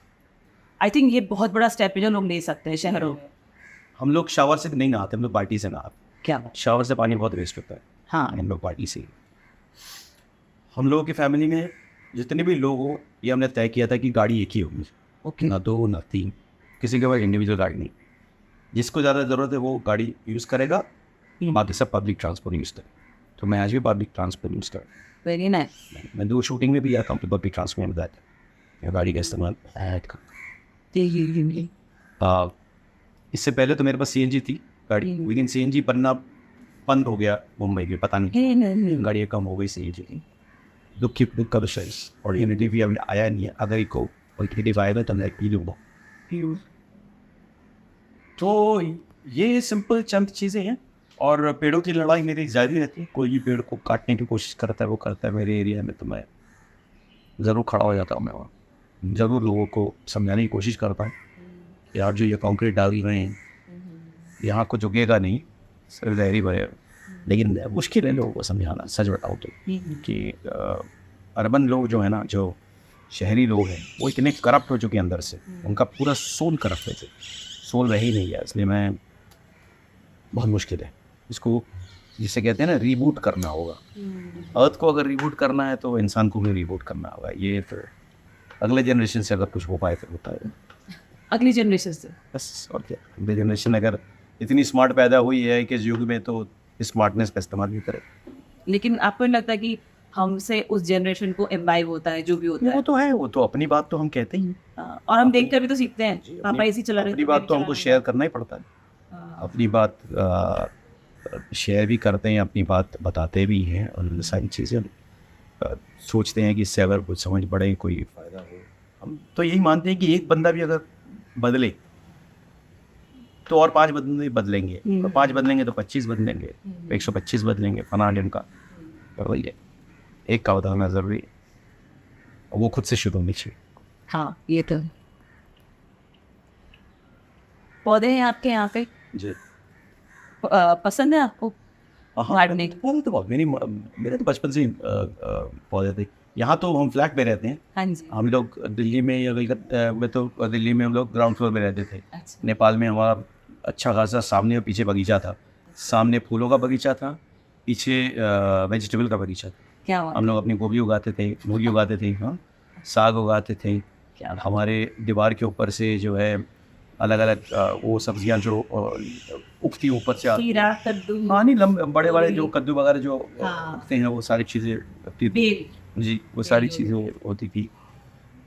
आई थिंक ये बहुत बड़ा स्टेप है जो लोग ले सकते हैं शहरों में। हम लोग शावर से नहीं नहाते, हम लोग बाल्टी से नहाते। क्या? शावर से पानी बहुत वेस्ट होता है। हाँ, हम लोग बाल्टी से। हम लोगों की फैमिली में जितने भी लोग हो, ये हमने तय किया था कि गाड़ी एक ही होगी। ओके। ना 2 ना 3, किसी के पास इंडिविजुअल गाड़ी नहीं। जिसको ज़्यादा ज़रूरत है वो गाड़ी यूज़ करेगा, बाकी सब पब्लिक ट्रांसपोर्ट यूज़ करें। तो मैं आज भी पब्लिक ट्रांसपोर्ट यूज़ कर। Very nice. मैं दो शूटिंग में भी आता हूँ तो पब्लिक ट्रांसपोर्ट में जाता हूँ, गाड़ी का इस्तेमाल। इससे पहले तो मेरे पास सीएनजी थी गाड़ी, लेकिन सीएनजी बनना बंद हो गया मुंबई में, पता नहीं गाड़ियाँ कम हो गई सीएनजी की। दुख का विषय है, और यूनिटी भी अभी आया नहीं है, अगर को और यूनिटी आएगा तो मैं पी लूँगा। तो ये सिंपल चंद चीज़ें हैं। और पेड़ों की लड़ाई मेरी जारी रहती है, कोई भी पेड़ को काटने की कोशिश करता है वो करता है मेरे एरिया में, तो मैं ज़रूर खड़ा हो जाता हूँ। मैं वहाँ ज़रूर लोगों को समझाने की कोशिश करता हूँ, यार जो ये कंक्रीट डाल रहे हैं यहाँ को झुकेगा नहीं, सिर्फ जहरी भरे। लेकिन मुश्किल है लोगों को समझाना, सच बताऊँ तो, कि अर्बन लोग जो है ना, जो शहरी लोग हैं, वो इतने करप्ट हो चुके हैं अंदर से, उनका पूरा सोल करप्ट है, सोल रह ही नहीं है। इसलिए मैं बहुत मुश्किल है इसको, जिसे कहते हैं ना, रीबूट करना होगा। अर्थ को अगर रीबूट करना है तो इंसान को भी रीबूट करना होगा। ये फिर अगले जनरेशन से अगर कुछ हो पाए फिर होता है, अगली जनरेशन से बस। और क्या, अगली जनरेशन अगर इतनी स्मार्ट पैदा हुई है कि इस युग में, तो स्मार्टनेस का इस्तेमाल भी करे। लेकिन आपको नहीं लगता कि हमसे उस जनरेशन को इम्बाइब होता है, जो भी होता है? वो तो है, वो तो अपनी बात तो हम कहते ही हैं, और हम देख कर भी तो सीखते हैं। पापा ऐसी चला रहे, अपनी बात तो हमको शेयर करना ही पड़ता है। अपनी बात शेयर भी करते हैं, अपनी बात बताते भी हैं, और सारी चीज़ें सोचते हैं कि इससे अगर कुछ समझ पड़े, कोई फ़ायदा हो। हम तो यही मानते हैं कि एक बंदा भी अगर बदले तो और 5 बंदे बदलेंगे, और 5 बदलेंगे तो 25 बदलेंगे, 125 बदलेंगे, फना दिन का। तो वही है, एक का बदलना ज़रूरी है, और वो खुद से शुरू होनी चाहिए। हाँ, ये तो है। पौधे हैं आपके यहाँ पे? जी, पसंद है आपको गार्डनिंग? पौधे तो बहुत, मेरे तो बचपन से ही पौधे थे। यहाँ तो हम फ्लैट में रहते हैं। हाँ जी। हम लोग दिल्ली में या कलकत्ता में, तो दिल्ली में हम लोग ग्राउंड फ्लोर में रहते थे। अच्छा। नेपाल में हमारा अच्छा खासा सामने और पीछे बगीचा था। सामने फूलों का बगीचा था, पीछे वेजिटेबल का बगीचा था। क्या हुआ? हम लोग अपनी गोभी उगाते थे, मूली उगाते थे, हाँ, साग उगाते थे। क्या हमारे दीवार के ऊपर से जो है अलग अलग वो सब्जियां जो उगती ऊपर से आती, खीरा, कद्दू, हाँ नहीं, बड़े बड़े जो कद्दू वगैरह जो हाँ, उगते हैं, वो सारी चीज़ें उगती थी। बेल। जी, वो सारी चीज़ें होती थी।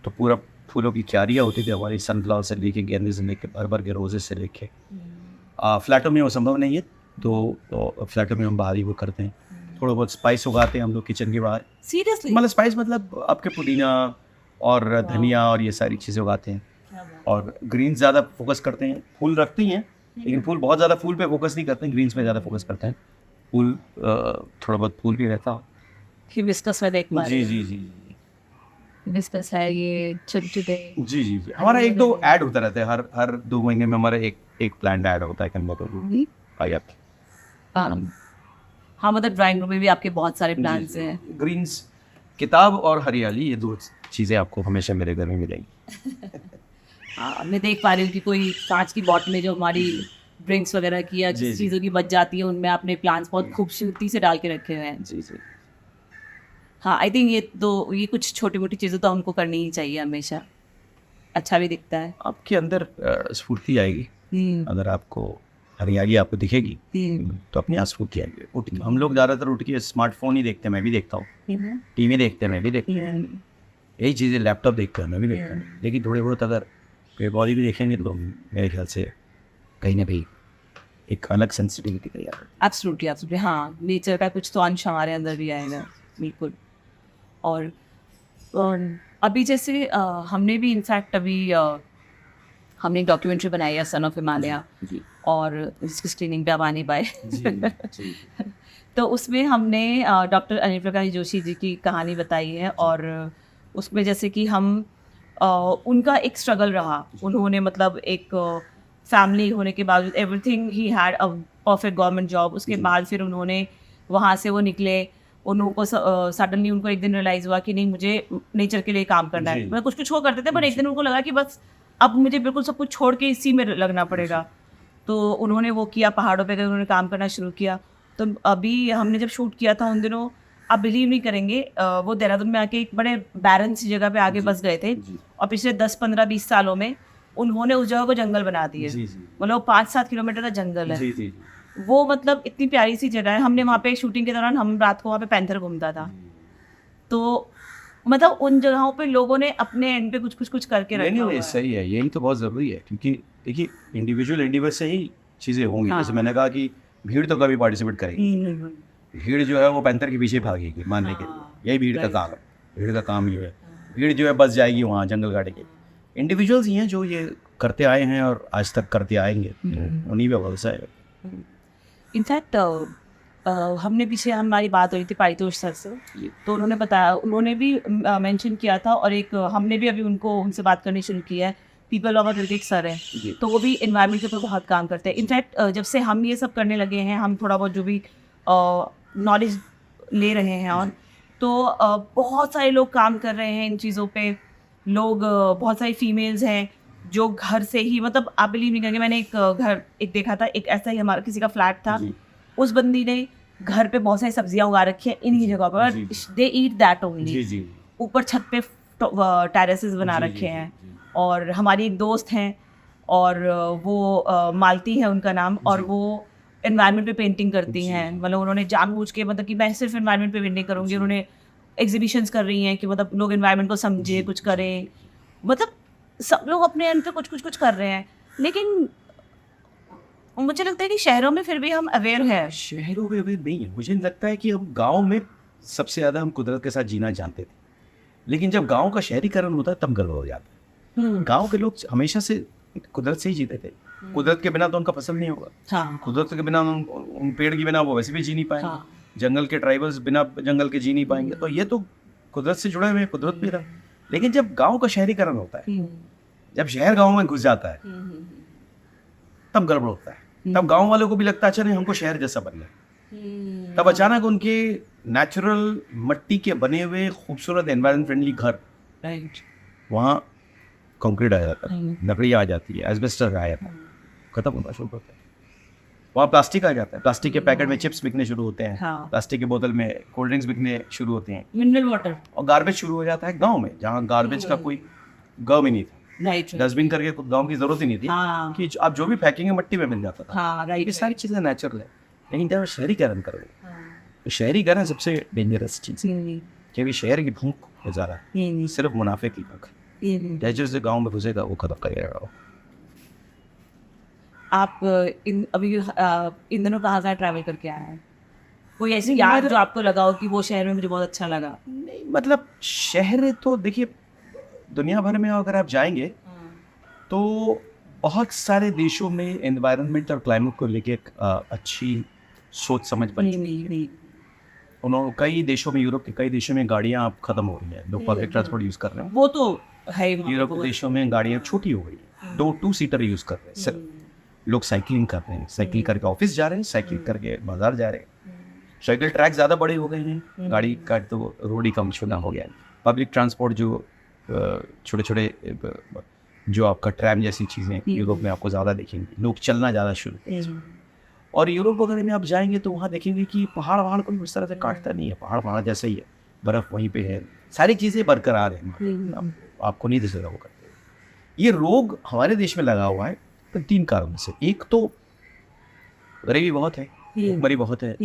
तो पूरा फूलों की क्यारियाँ होती थी हमारी, सनफ्लावर से लेके, गेंदे से लेके, भर के रोजे से लेके। फ्लैटों में वो संभव नहीं है, तो फ्लैटों में हम बाहर ही वो करते हैं। थोड़ा बहुत स्पाइस उगाते हैं हम लोग किचन के बाहर। सीरियसली? मतलब स्पाइस मतलब आपके पुदीना और धनिया और ये सारी चीज़ें उगाते हैं। और ग्रीन्स ज़्यादा फोकस करते हैं, फूल रखते हैं, लेकिन फूल बहुत ज़्यादा फूल पे फोकस नहीं करते हैं, ग्रीन्स पे ज़्यादा फोकस करते हैं। फूल थोड़ा बहुत फूल भी रहता है। हिबिस्कस में देख पा रही जी हूँ। जी जी हिबिस्कस है, ये छोटे-छोटे। जी जी जी, हमारा 1-2 ऐड होता रहता है, हर 2 महीने में हमारा एक प्लांट ऐड होता है कन्वर्ट होकर। हाँ, मतलब ड्राइंग रूम में भी आपके बहुत सारे प्लांट्स हैं। ग्रीन्स, किताब और हरियाली, ये 2 चीज़ें आपको हमेशा मेरे घर में मिलेंगी। हाँ, मैं देख पा रही हूँ कि कोई कांच की बॉटल में जो हमारी ड्रिंक्स वगैरह की या जी, जिस जी। चीज़ों की बच जाती है, उनमें आपने प्लांट्स बहुत खूबसूरती से डाल के रखे हुए हैं। जी जी, हाँ, आई थिंक ये कुछ छोटी-मोटी चीज़ें तो हमको करनी ही चाहिए हमेशा। अच्छा भी दिखता है। आपके अंदर स्फूर्ति आएगी। अगर आपको हरियाली आपको दिखेगी तो अपने आप स्फूर्ति आएगी। हम लोग ज़्यादातर उठ के स्मार्टफोन ही देखते हैं, मैं भी देखता हूँ, टीवी देखते हैं, मैं भी देखता हूँ, यही चीज़ें, लैपटॉप देखते हैं, मैं भी देखता हूँ। लेकिन थोड़े बहुत अगर पेड़ पौधे भी देखेंगे तो मेरे ख्याल से कहीं ना कहीं एक अलग सेंसिटिविटी तैयार है। एब्सोल्युटली, हाँ, नेचर का कुछ तो अंश हमारे अंदर भी आएगा, बिल्कुल। और अभी जैसे हमने भी इनफैक्ट अभी हमने एक डॉक्यूमेंट्री बनाई है, सन ऑफ हिमालय, और इसकी स्क्रीनिंग पे अब आ नहीं पाए। तो उसमें हमने डॉक्टर अनिल प्रकाश जोशी जी की कहानी बताई है, और उसमें जैसे कि हम उनका एक स्ट्रगल रहा। उन्होंने मतलब एक फैमिली होने के बावजूद, everything he had a perfect government job. उसके बाद फिर उन्होंने वहाँ से वो निकले, उनको सडनली उनको एक दिन रियलाइज़ हुआ कि नहीं, मुझे नेचर के लिए काम करना है। मतलब कुछ कुछ वो करते थे, पर एक दिन उनको लगा कि बस अब मुझे बिल्कुल सब कुछ छोड़ के इसी में लगना पड़ेगा। तो उन्होंने वो किया, पहाड़ों पे गए, उन्होंने काम करना शुरू किया। तो अभी हमने जब शूट किया था उन दिनों, आप बिलीव नहीं करेंगे, वो देहरादून में आके एक बड़े बैरन सी जगह पे आगे बस गए थे, और पिछले 10-15-20 सालों में उन्होंने उस जगह को जंगल बना दिए। मतलब 5-7 किलोमीटर का जंगल है वो, मतलब इतनी प्यारी सी जगह है। हमने वहाँ पे शूटिंग के दौरान, हम रात को वहाँ पे पैंथर घूमता था, तो मतलब उन जगहों पे लोगों ने अपने एंड पे कुछ करके नहीं रखा नहीं हुआ नहीं, है। सही है, यही तो बहुत ज़रूरी है, क्योंकि देखिए इंडिविजुअल इंडिविजुअल से ही चीज़ें होंगी। हाँ। जैसे मैंने कहा कि भीड़ तो कभी पार्टिसिपेट करेगी, भीड़ जो है वो पैंथर के पीछे भागेगी मारने के लिए, हाँ, यही भीड़ का right. काम है। भीड़ का काम ये है, भीड़ जो है बस जाएगी वहाँ जंगल गाड़ी के। इंडिविजुअल्स ही हैं जो ये करते आए हैं और आज तक करते आएंगे, तो उन्हीं पे भरोसा है। इनफैक्ट हमने पीछे हमारी बात हुई थी पारितोष सर से, तो उन्होंने बताया, उन्होंने भी मेंशन किया था, और एक हमने भी अभी उनसे बात करनी शुरू की है, पीपल ऑफ ऋतिक सर है, जी। तो वो भी इन्वायरमेंट के ऊपर बहुत काम करते हैं। इनफैक्ट जब से हम ये सब करने लगे हैं, हम थोड़ा बहुत जो भी नॉलेज ले रहे हैं, और तो बहुत सारे लोग काम कर रहे हैं इन चीज़ों पे। लोग बहुत सारी फीमेल्स हैं जो घर से ही, मतलब आप बिलीव नहीं करेंगे, मैंने एक देखा था, एक ऐसा ही हमारा किसी का फ्लैट था, जी। उस बंदी ने घर पे बहुत सारी सब्जियां उगा रखी हैं इन्हीं जगह पर, जी। दे ईट दैट ओनली। जी जी ऊपर छत पे टेरेसेस बना जी, रखे जी, हैं। जी। और हमारी एक दोस्त हैं, और वो मालती है उनका नाम, और जी। वो एनवायरनमेंट पे पेंटिंग करती जी। हैं। मतलब उन्होंने जानबूझ के, मतलब कि मैं सिर्फ एनवायरनमेंट पे पेंटिंग करूँगी, जी। उन्होंने एग्जीबिशंस कर रही हैं कि मतलब लोग एनवायरनमेंट को समझे, जी, कुछ जी, करें। मतलब सब लोग अपने एंड पे कुछ कर रहे हैं, लेकिन मुझे लगता है कि शहरों में फिर भी हम अवेयर है। शहरों में अभी नहीं है। मुझे लगता है कि हम गांव में सबसे ज़्यादा हम कुदरत के साथ जीना जानते थे, लेकिन जब गांव का शहरीकरण होता है तब गड़बड़ हो जाता है। गांव के लोग हमेशा से कुदरत से ही जीते थे। कुदरत के बिना तो उनका फसल नहीं होगा, हाँ, कुदरत के बिना उन पेड़ के बिना वो वैसे भी जी नहीं पाएंगे। हाँ। जंगल के ट्राइबल्स बिना जंगल के जी नहीं पाएंगे। तो ये तो कुदरत से जुड़े हुए हैं, कुदरत भी रहा। लेकिन जब गांव का शहरीकरण होता है, जब शहर गांव में घुस जाता है, तब गड़बड़ होता है। तब गांव वालों को भी लगता है अच्छा नहीं हमको शहर जैसा बनना है। तब अचानक उनके नेचुरल मिट्टी के बने हुए खूबसूरत एनवायरनमेंट फ्रेंडली घर, राइट। वहाँ कंक्रीट आ जाता है, लकड़ी आ जाती है, एस्बेस्टस आ जाता है, खत्म होना शुरू होता है। वहाँ प्लास्टिक आ जाता है, प्लास्टिक के पैकेट में चिप्स बिकने शुरू होते हैं, हाँ। प्लास्टिक के बोतल में कोल्ड ड्रिंक्स बिकने शुरू होते हैं, मिनरल वाटर। और गार्बेज शुरू हो जाता है गांव में, जहाँ गार्बेज का कोई गम ही नहीं था। राइट। डस्टबिन करके गांव की जरूरत ही नहीं थी हाँ। कि आप जो भी फेंकेंगे मिट्टी में मिल जाता था। हाँ, राइट। ये सारी चीज़ें नेचुरल है। लेकिन जब शहरीकरण करोगे तो शहरीकरण सबसे डेंजरस चीज़ है, क्योंकि शहर की भूख है ज़्यादा, सिर्फ मुनाफे की भूख। जैसे जैसे गाँव में घुसेगा वो खत्म करेगा। आप अभी इन दिनों कहाँ कहाँ ट्रैवल करके आए हैं? कोई ऐसी याद जो आपको लगा हो कि वो शहर में मुझे बहुत अच्छा लगा? नहीं मतलब शहर तो देखिए दुनिया भर में अगर आप जाएंगे तो बहुत सारे देशों में एनवायरनमेंट और क्लाइमेट को लेके एक अच्छी सोच समझ बनी। नहीं। उन्होंने कई देशों में, यूरोप के कई देशों में गाड़ियाँ अब खत्म हो रही हैं, लोग पब्लिक ट्रांसपोर्ट यूज़ कर रहे हैं। वो तो है ही वहाँ पे यूरोप के बहुत। देशों में गाड़ियाँ छोटी हो गई हैं, 2 सीटर यूज़ कर रहे हैं सिर्फ। लोग साइकिलिंग कर रहे हैं, साइकिल करके ऑफिस जा रहे हैं, साइकिल करके बाजार जा रहे हैं। साइकिल ट्रैक ज़्यादा बड़े हो गए हैं, गाड़ी का तो रोड ही कम चुना हो गया है। पब्लिक ट्रांसपोर्ट जो छोटे छोटे जो आपका ट्रैम जैसी चीज़ें यूरोप में आपको ज़्यादा देखेंगे, लोग चलना ज़्यादा शुरू। और यूरोप वगैरह में आप जाएंगे तो वहाँ देखेंगे कि पहाड़ कोई इस तरह से काटता नहीं है, पहाड़ जैसे ही है, बर्फ़ वहीं पे है, सारी चीज़ें बरकरार हैं, आपको नहीं दिखेगा वो करते। ये रोग हमारे देश में लगा हुआ है तो 3 कारणों से। एक तो गरीबी बहुत है, भूखमरी बहुत है,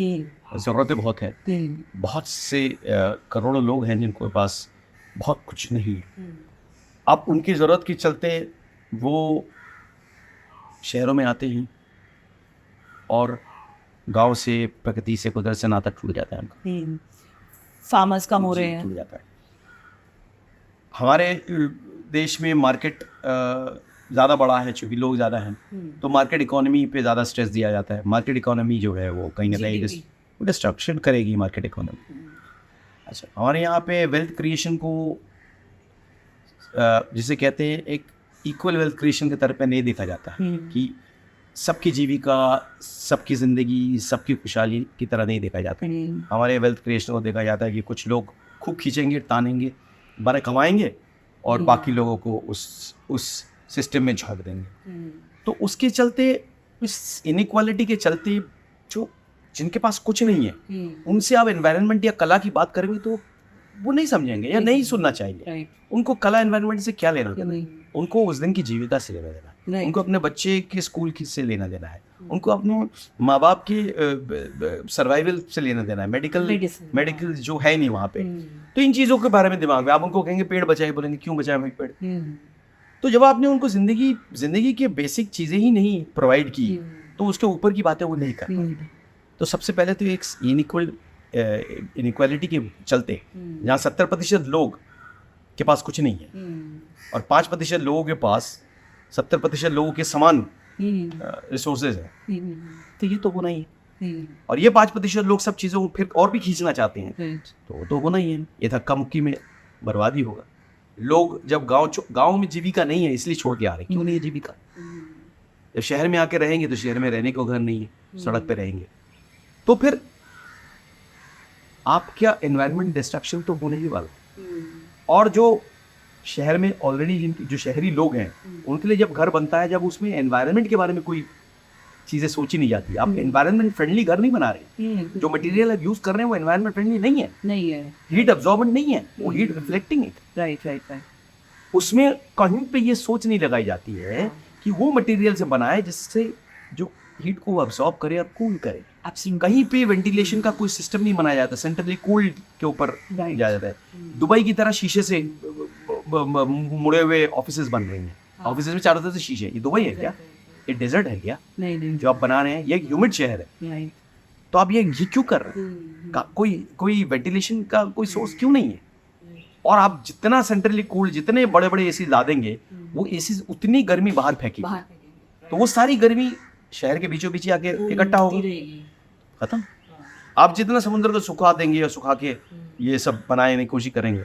ज़रूरतें बहुत है, बहुत से करोड़ों लोग हैं जिनके पास बहुत कुछ नहीं है। अब उनकी ज़रूरत के चलते वो शहरों में आते हैं और गांव से, प्रकृति से, कुदरत से नाता टूट जाता है उनका। फार्मर्स कम हो रहे टूट हैं। जाता है। हमारे देश में मार्केट ज़्यादा बड़ा है, चूँकि लोग ज़्यादा हैं, तो मार्केट इकोनॉमी पे ज़्यादा स्ट्रेस दिया जाता है। मार्केट इकोनॉमी जो है वो कहीं ना कहीं डिस्ट्रक्शन करेगी मार्केट इकोनॉमी। अच्छा, हमारे यहाँ पे वेल्थ क्रिएशन को जिसे कहते हैं एक इक्वल वेल्थ क्रिएशन के तरह पे नहीं देखा जाता कि सबकी जीविका, सबकी ज़िंदगी, सबकी खुशहाली की तरह नहीं देखा जाता। हमारे वेल्थ क्रिएशन को देखा जाता है कि कुछ लोग खूब खींचेंगे, तानेंगे, बड़े कमाएंगे और बाकी लोगों को उस सिस्टम में झाँक देंगे। तो उसके चलते, इस इनइक्वालिटी के चलते, जो जिनके पास कुछ नहीं है उनसे आप एनवायरनमेंट या कला की बात करेंगे तो वो नहीं समझेंगे या नहीं सुनना चाहिए। उनको कला एनवायरनमेंट से क्या लेना देना है? उनको उस दिन की जीविका से लेना देना है, उनको अपने बच्चे के स्कूल की से लेना देना है, उनको अपने माँ बाप के सर्वाइवल से लेना देना है, मेडिकल जो है नहीं वहाँ पे। तो इन चीज़ों के बारे में दिमाग में आप उनको कहेंगे पेड़ बचाए, बोलेंगे क्यों बचाए भाई पेड़। तो जब आपने उनको जिंदगी के बेसिक चीज़ें ही नहीं प्रोवाइड की तो उसके ऊपर की बातें वो नहीं कर। तो सबसे पहले तो एक इनइक्वालिटी के चलते जहाँ 70% लोग के पास कुछ नहीं है और 5% लोगों के पास 70% लोगों के समान रिसोर्सेज है, तो ये तो होना ही है। और ये 5% लोग सब चीज़ों को फिर और भी खींचना चाहते हैं, तो होना ही है। ये धक्का मुक्की में बर्बादी होगा। लोग जब गांव में जीविका नहीं है इसलिए छोड़ के आ रहे हैं। क्यों नहीं है जीविका? जब शहर में आके रहेंगे तो शहर में रहने को घर नहीं है, सड़क पे रहेंगे, तो फिर आप क्या एनवायरनमेंट डिस्ट्रक्शन तो होने ही वाला। और जो शहर में ऑलरेडी जो शहरी लोग हैं उनके लिए जब घर बनता है, जब उसमें एनवायरनमेंट के बारे में कोई चीज़ें सोची नहीं जाती। आप एनवायरनमेंट फ्रेंडली घर नहीं बना रहे। जो मटेरियल आप यूज़ कर रहे हैं वो एनवायरनमेंट फ्रेंडली नहीं है, हीट अब्जॉर्बेंट नहीं है, वो हीट रिफ्लेक्टिंग है। राइट। उसमें कहीं पे ये सोच नहीं लगाई जाती है कि वो मटेरियल से बना है जिससे जो हीट को अब्सॉर्ब करे और कूल करे। कहीं पे वेंटिलेशन का कोई सिस्टम नहीं बनाया जाता, सेंट्रली कूल्ड के ऊपर जाया जाता है। दुबई की तरह शीशे से मुड़े हुए ऑफिसेज बन रही हैं। ऑफिसेज में चारों तरफ से शीशे। ये दुबई है क्या? ये डेजर्ट है क्या? नहीं। जो आप बना रहे हैं ये ह्यूमिड शहर है। तो आप ये क्यों कर रहे हैं? कोई वेंटिलेशन का कोई सोर्स क्यों नहीं है? और आप जितना सेंट्रली कूल्ड, जितने बड़े बड़े एसी ला देंगे वो एसी उतनी गर्मी बाहर फेंकेगी, तो वो सारी गर्मी शहर के बीचों बीच आके इकट्ठा होगी, खत्म। आप जितना समुद्र को सुखा देंगे और सुखा के ये सब बनाने की कोशिश करेंगे,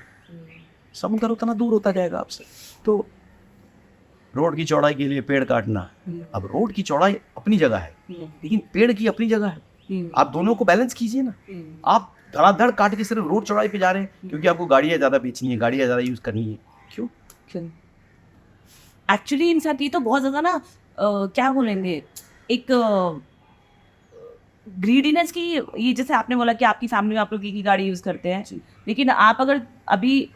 समुद्र उतना दूर होता जाएगा आपसे। तो रोड की चौड़ाई के लिए पेड़ काटना, अब रोड की चौड़ाई अपनी जगह है लेकिन पेड़ की अपनी जगह है। आप दोनों को बैलेंस कीजिए ना। आप धड़ाधड़ काट के सिर्फ रोड चौड़ाई पे जा रहे हैं क्योंकि आपको गाड़ियाँ ज़्यादा बेचनी है, गाड़ियाँ ज़्यादा यूज़ करनी है। क्यों? एक्चुअली इन साथ ये तो बहुत ज़्यादा ना क्या बोलेंगे, एक ग्रीडीनेस की, ये जैसे आपने बोला कि आपकी फैमिली में आप लोग एक ही गाड़ी यूज़ करते हैं, लेकिन आप अगर अभी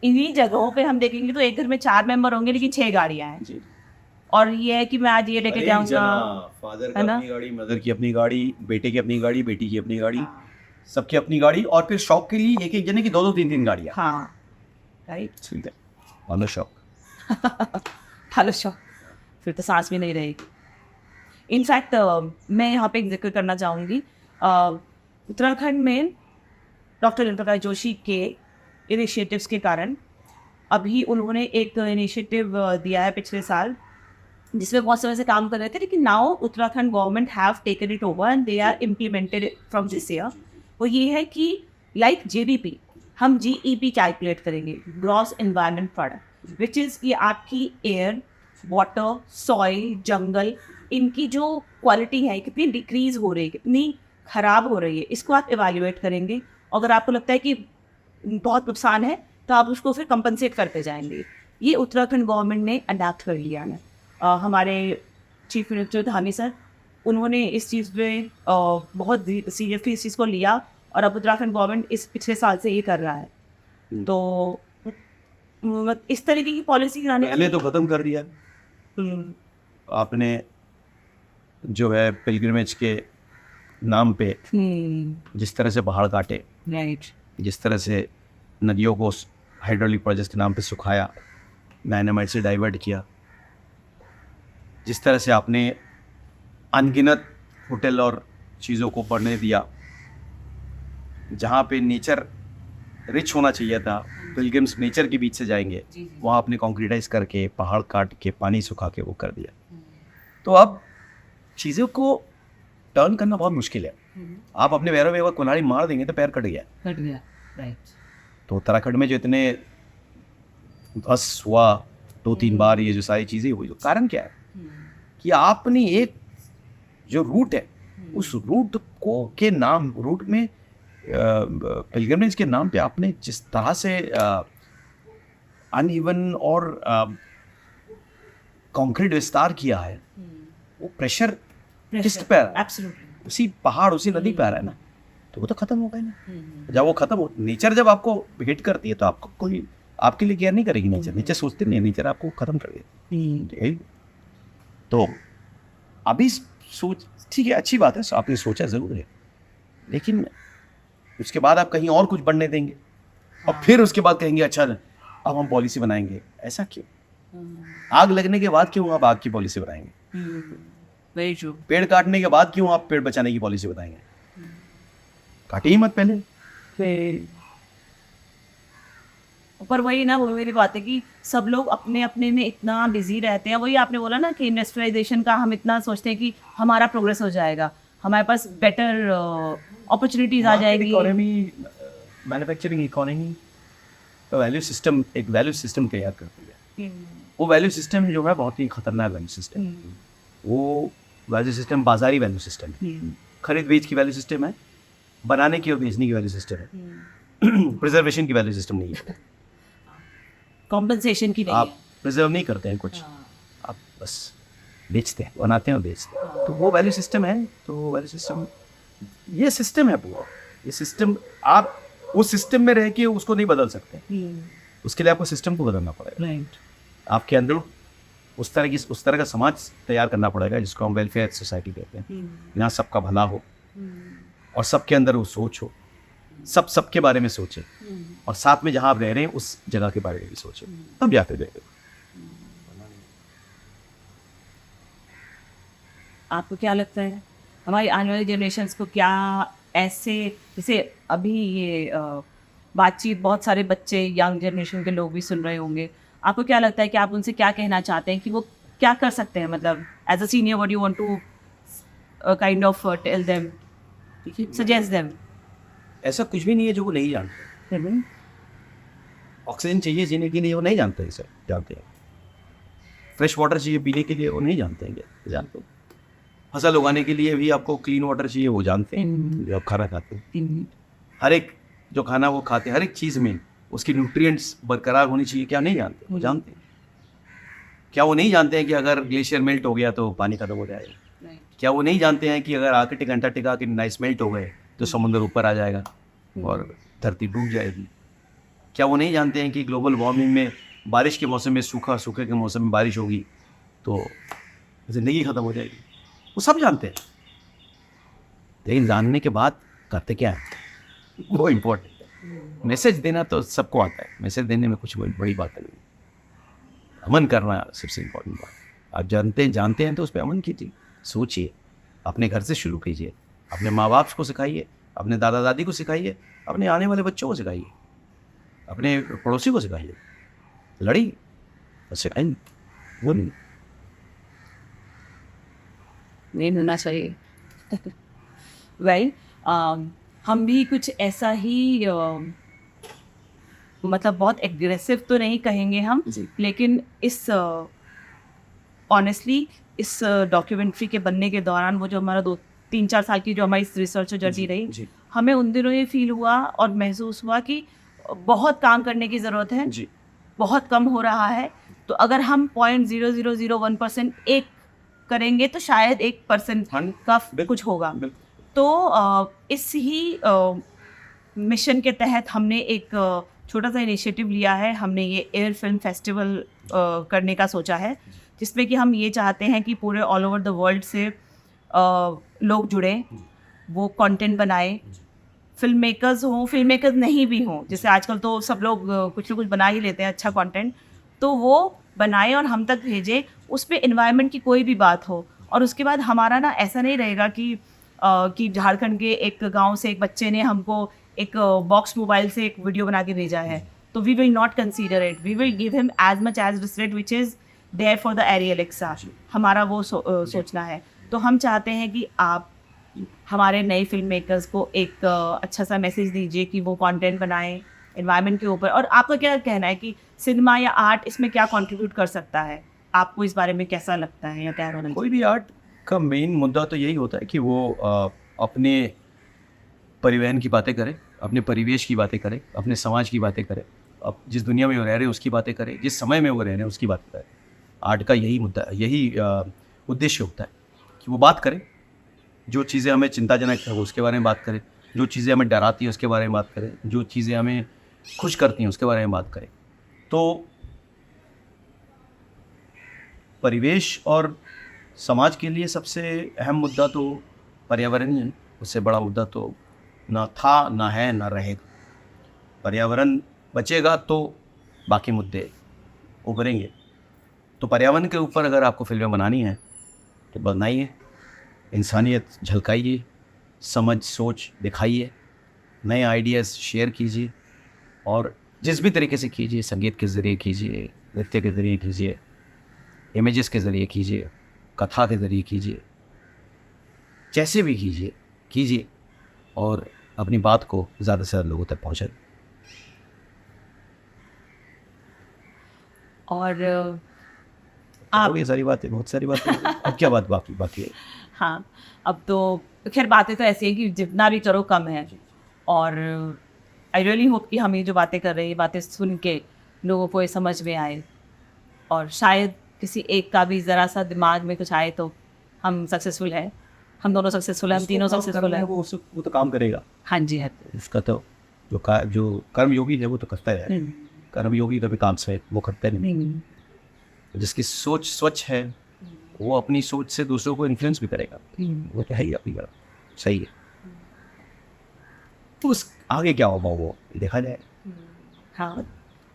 इन्हीं जगहों पे हम देखेंगे तो एक घर में 4 मेंबर होंगे लेकिन 6 गाड़ियाँ हैं। और ये है कि मैं आज ये लेके जाऊँगा, फादर की अपनी गाड़ी, मदर की अपनी गाड़ी, बेटे की अपनी गाड़ी, बेटी की अपनी गाड़ी, सबकी अपनी गाड़ी, और फिर शौक के लिए एक जने की 2-2 3-3 गाड़ियाँ। हाँ राइट, हेलो शौक। हेलो शौक, फिर तो सांस भी नहीं रहेगी। इनफैक्ट मैं यहाँ पे एक जिक्र करना चाहूँगी, उत्तराखंड में डॉक्टर जयंत प्रकाश जोशी के इनिशिएटिव्स के कारण अभी उन्होंने एक इनिशिएटिव दिया है पिछले साल, जिसमें बहुत समय से काम कर रहे थे, लेकिन now Uttarakhand government have taken it over and they are implemented from this year. वो ये है कि लाइक जीडीपी हम जीईपी कैलकुलेट करेंगे, gross environment product, which is ये आपकी एयर, वाटर, सॉइल, जंगल, इनकी जो क्वालिटी है कितनी डिक्रीज हो रही है, कितनी ख़राब हो रही है, इसको आप इवैल्यूएट करेंगे। अगर आपको लगता है कि बहुत नुकसान है तो आप उसको फिर कंपनसेट करते जाएंगे। ये उत्तराखंड गवर्नमेंट ने अडैप्ट कर लिया है। हमारे चीफ मिनिस्टर धामी सर, उन्होंने इस चीज़ में बहुत सीरियसली इस चीज़ को लिया और अब उत्तराखंड गवर्नमेंट इस पिछले साल से ये कर रहा है। तो इस तरीके की पॉलिसी पहले तो ख़त्म कर दिया आपने, जो है पिलग्रिमेज के नाम पे जिस तरह से पहाड़ काटे, जिस तरह से नदियों को हाइड्रोलिक प्रोजेक्ट के नाम पे सुखाया, डायनामाइट से डाइवर्ट किया, जिस तरह से आपने अनगिनत होटल और चीज़ों को बढ़ने दिया, जहाँ पे नेचर रिच होना चाहिए था, पिलग्रिम्स नेचर के बीच से जाएंगे, वहाँ आपने कॉन्क्रीटाइज करके, पहाड़ काट के, पानी सुखा के वो कर दिया। तो अब चीज़ों को टर्न करना बहुत मुश्किल है। आप अपने पैरों में एक बार कुल्हाड़ी मार देंगे तो पैर कट गया। राइट। तो उत्तराखंड में जो इतने बस हुआ 2-3 बार ये जो सारी चीज़ें हुई, तो कारण क्या है कि आपने एक जो रूट है उस रूट को के नाम, रूट में पिलग्रिमेज के नाम पे आपने जिस तरह से अनइवन और कंक्रीट विस्तार किया है, वो प्रेशर किस पे आ रहा है? एब्सोल्युटली उसी पहाड़, उसी नदी पे आ रहा है ना, तो वो तो खत्म हो गया ना। जब वो खत्म हो, नेचर जब आपको हिट करती है तो आपको कोई आपके लिए केयर नहीं करेगी। नेचर सोचते नहीं, नेचर आपको खत्म कर देगी। तो अभी सोच, ठीक है, अच्छी बात है, आपने सोचा ज़रूर है, लेकिन उसके बाद आप कहीं और कुछ बढ़ने देंगे और फिर उसके बाद कहेंगे अच्छा अब हम पॉलिसी बनाएंगे। ऐसा क्यों? आग लगने के बाद क्यों आप आग की पॉलिसी बनाएंगे? Very true. पेड़ काटने के बाद क्यों आप पेड़ बचाने की पॉलिसी बताएंगे? काटे ही मत पहले। पर वही ना, वो मेरी बात है कि सब लोग अपने अपने में इतना बिजी रहते हैं। वही आपने बोला ना कि इंडस्ट्रियलाइजेशन का हम इतना सोचते हैं कि हमारा प्रोग्रेस हो जाएगा, हमारे पास बेटर अपॉर्चुनिटीज आ जाएगी। इकोनॉमी, मैन्युफैक्चरिंग इकोनॉमी का वैल्यू सिस्टम, एक वैल्यू सिस्टम तैयार करती है। वो वैल्यू सिस्टम जो है बहुत ही खतरनाक वैल्यू सिस्टम। वो वैल्यू सिस्टम बाजारी वैल्यू सिस्टम है, खरीद बेच की वैल्यू सिस्टम है, बनाने की और बेचने की वैल्यू सिस्टम है। प्रिजर्वेशन की वैल्यू सिस्टम नहीं है। कॉम्पनसेशन की नहीं आप है। प्रिजर्व नहीं करते हैं कुछ, आप बस बेचते हैं, बनाते हैं और बेचते हैं। तो वो वैल्यू सिस्टम है। तो वैल्यू सिस्टम, ये सिस्टम है पूरा। ये सिस्टम, आप उस सिस्टम में रह के उसको नहीं बदल सकते। उसके लिए आपको सिस्टम को बदलना पड़ेगा। राइट। आपके अंदर उस तरह का समाज तैयार करना पड़ेगा जिसको हम वेलफेयर सोसाइटी कहते हैं। यहाँ सबका भला हो और सबके अंदर वो सोच हो, सबके बारे में सोचे, और साथ में जहाँ आप रह रहे हैं उस जगह के बारे में भी सोचे, तब जाते रहेंगे। आपको क्या लगता है हमारी आने वाली जनरेशन्स को क्या ऐसे, जैसे अभी ये बातचीत बहुत सारे बच्चे, यंग जनरेशन के लोग भी सुन रहे होंगे, आपको क्या लगता है कि आप उनसे क्या कहना चाहते हैं कि वो क्या कर सकते हैं? मतलब as a senior what you want to kind of tell them, suggest them? ऐसा कुछ भी नहीं है जो वो नहीं जानते। ऑक्सीजन चाहिए जीने के लिए, वो नहीं जानते इसे, जानते हैं। फ्रेश वाटर चाहिए पीने के लिए, वो नहीं जानते हैं, जानते हैं। फसल उगाने के लिए भी आपको क्लीन वाटर चाहिए, वो जानते हैं जो आप खाना खाते हैं। हर एक जो खाना वो खाते हैं, हर एक चीज़ में उसकी न्यूट्रिएंट्स बरकरार होनी चाहिए, क्या नहीं जानते? वो जानते हैं। क्या वो नहीं जानते हैं कि अगर ग्लेशियर मेल्ट हो गया तो पानी खत्म हो जाएगा? क्या वो नहीं जानते हैं कि अगर आर्कटिक अंटार्कटिका के आइस मेल्ट हो गए तो समुद्र ऊपर आ जाएगा और धरती डूब जाएगी? क्या वो नहीं जानते हैं कि ग्लोबल वार्मिंग में बारिश के मौसम में सूखा, सूखे के मौसम में बारिश होगी तो ज़िंदगी ख़त्म हो जाएगी? वो सब जानते हैं, लेकिन जानने के बाद करते क्या है, वो इम्पोर्टेंट है। मैसेज देना तो सबको आता है, मैसेज देने में कुछ बड़ी बात नहीं। अमन करना सबसे इम्पोर्टेंट बात। आप जानते हैं तो उस पर अमन कीजिए, सोचिए, अपने घर से शुरू कीजिए, अपने माँ बाप को सिखाइए, अपने दादा दादी को सिखाइए, अपने आने वाले बच्चों को सिखाइए, अपने पड़ोसी को सिखाइए। लड़ी तो सिखाइए, वो नहीं होना चाहिए। वेल, हम भी कुछ ऐसा ही मतलब बहुत एग्रेसिव तो नहीं कहेंगे हम, लेकिन इस ऑनेस्टली इस डॉक्यूमेंट्री के बनने के दौरान वो जो हमारा 2-3-4 साल की जो हमारी रिसर्च जर्नी रही, हमें उन दिनों ये फील हुआ और महसूस हुआ कि बहुत काम करने की ज़रूरत है, बहुत कम हो रहा है। तो अगर हम 0.0001% एक करेंगे तो शायद 1% का कुछ होगा। तो इस ही मिशन के तहत हमने एक छोटा सा इनिशिएटिव लिया है। हमने ये एयर फिल्म फेस्टिवल करने का सोचा है, जिसमें कि हम ये चाहते हैं कि पूरे ऑल ओवर द वर्ल्ड से लोग जुड़े, वो कंटेंट बनाए, फिल्म मेकर्स हों, फिल्म मेकर्स नहीं भी हों, जैसे आजकल तो सब लोग कुछ ना कुछ बना ही लेते हैं अच्छा कंटेंट, तो वो बनाए और हम तक भेजे। उस पर एनवायरनमेंट की कोई भी बात हो, और उसके बाद हमारा ना ऐसा नहीं रहेगा कि झारखंड के एक गांव से एक बच्चे ने हमको एक बॉक्स मोबाइल से एक वीडियो बना के भेजा है, तो we will not consider it, we will give him as much as respect which is there for the aerial एक्सा। हमारा वो सोचना है। तो हम चाहते हैं कि आप हमारे नए फिल्म मेकर्स को एक अच्छा सा मैसेज दीजिए कि वो कंटेंट बनाएं एनवायरनमेंट के ऊपर। और आपका क्या कहना है कि सिनेमा या आर्ट इसमें क्या कंट्रीब्यूट कर सकता है? आपको इस बारे में कैसा लगता है या क्या होना चाहिए? कोई भी आर्ट का मेन मुद्दा तो यही होता है कि वो अपने परिवहन की बातें करे, अपने परिवेश की बातें करे, अपने समाज की बातें करे, अब जिस दुनिया में वो रह रहे हैं उसकी बातें करे, जिस समय में वो रह रहे हैं उसकी बात करे। आर्ट का यही मुद्दा, यही उद्देश्य होता है कि वो बात करे, जो चीज़ें हमें चिंताजनक है वो उसके बारे में बात करें, जो चीज़ें हमें डराती हैं उसके बारे में बात करें, जो चीज़ें हमें खुश करती हैं उसके बारे में बात करें। तो परिवेश और समाज के लिए सबसे अहम मुद्दा तो पर्यावरण है। उससे बड़ा मुद्दा तो ना था, ना है, ना रहेगा। पर्यावरण बचेगा तो बाकी मुद्दे उभरेंगे। तो पर्यावरण के ऊपर अगर आपको फिल्में बनानी हैं तो बनाइए, इंसानियत झलकाइए, समझ सोच दिखाइए, नए आइडियाज़ शेयर कीजिए और जिस भी तरीके से कीजिए, संगीत के ज़रिए कीजिए, नृत्य के ज़रिए कीजिए, इमेजेस के ज़रिए कीजिए, कथा के ज़रिए कीजिए, जैसे भी कीजिए और अपनी बात को ज़्यादा से ज़्यादा लोगों तक पहुँचाएं। और आप ये सारी बातें, बहुत सारी बातें, अब क्या बात बाकी है? हाँ, अब तो खैर बातें तो ऐसी हैं कि जितना भी करो कम है। और आई रियली होप कि हम ये जो बातें कर रहे हैं, ये बातें सुन के लोगों को ये समझ में आए और शायद किसी एक का भी ज़रा सा दिमाग में कुछ आए तो हम सक्सेसफुल हैं। हम दोनों सक्सेसफुल हैं, हम तीनों सक्सेसफुल हैं। वो तो काम करेगा। हाँ जी, है। उसका तो जो कर्मयोगी है वो तो करता है। कर्मयोगी कभी काम से वो करता नहीं। जिसकी सोच स्वच्छ है वो अपनी सोच से दूसरों को इन्फ्लुएंस भी करेगा। वो तो है ही अपनी बात, सही है। तो उस आगे क्या होगा वो देखा जाए। हाँ,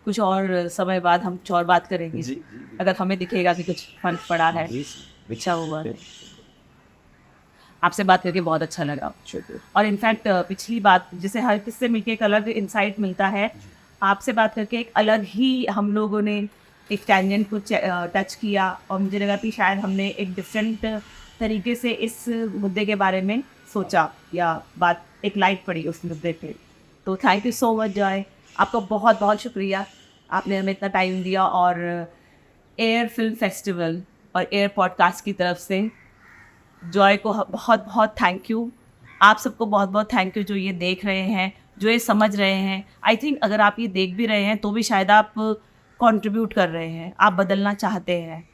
कुछ और समय बाद हम कुछ और बात करेंगे। जी। अगर हमें दिखेगा कि कुछ फर्क पड़ा है, अच्छा हुआ है। आपसे बात करके बहुत अच्छा लगा। और इनफैक्ट पिछली बात जैसे हर किससे मिलके एक अलग इंसाइट मिलता है, आपसे बात करके एक अलग ही हम लोगों ने एक टैंजेंट को टच किया और मुझे लगा कि शायद हमने एक डिफरेंट तरीके से इस मुद्दे के बारे में सोचा या बात एक लाइट पड़ी उस मुद्दे पे। तो thank you so much Joy, आपका बहुत बहुत शुक्रिया, आपने हमें इतना टाइम दिया। और एयर फिल्म फेस्टिवल और एयर पॉडकास्ट की तरफ से जॉय को बहुत बहुत थैंक यू। आप सबको बहुत बहुत थैंक यू जो ये देख रहे हैं, जो ये समझ रहे हैं। आई थिंक अगर आप ये देख भी रहे हैं तो भी शायद आप कंट्रीब्यूट कर रहे हैं, आप बदलना चाहते हैं।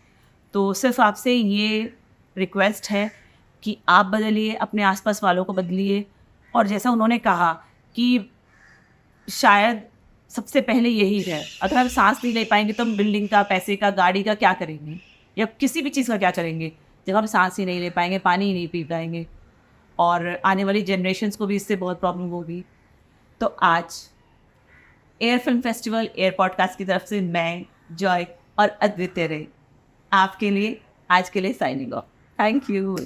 तो सिर्फ आपसे ये रिक्वेस्ट है कि आप बदलिए, अपने आसपास वालों को बदलिए। और जैसा उन्होंने कहा कि शायद सबसे पहले यही है, अगर हम सांस नहीं ले पाएंगे तो हम बिल्डिंग का, पैसे का, गाड़ी का क्या करेंगे या किसी भी चीज़ का क्या करेंगे जब हम सांस ही नहीं ले पाएंगे, पानी ही नहीं पी पाएंगे। और आने वाली जनरेशन्स को भी इससे बहुत प्रॉब्लम होगी। तो आज air film festival air podcast की तरफ से मैं जॉय और अद्वितीय रे आपके लिए आज के लिए साइनिंग ऑफ। Thank you.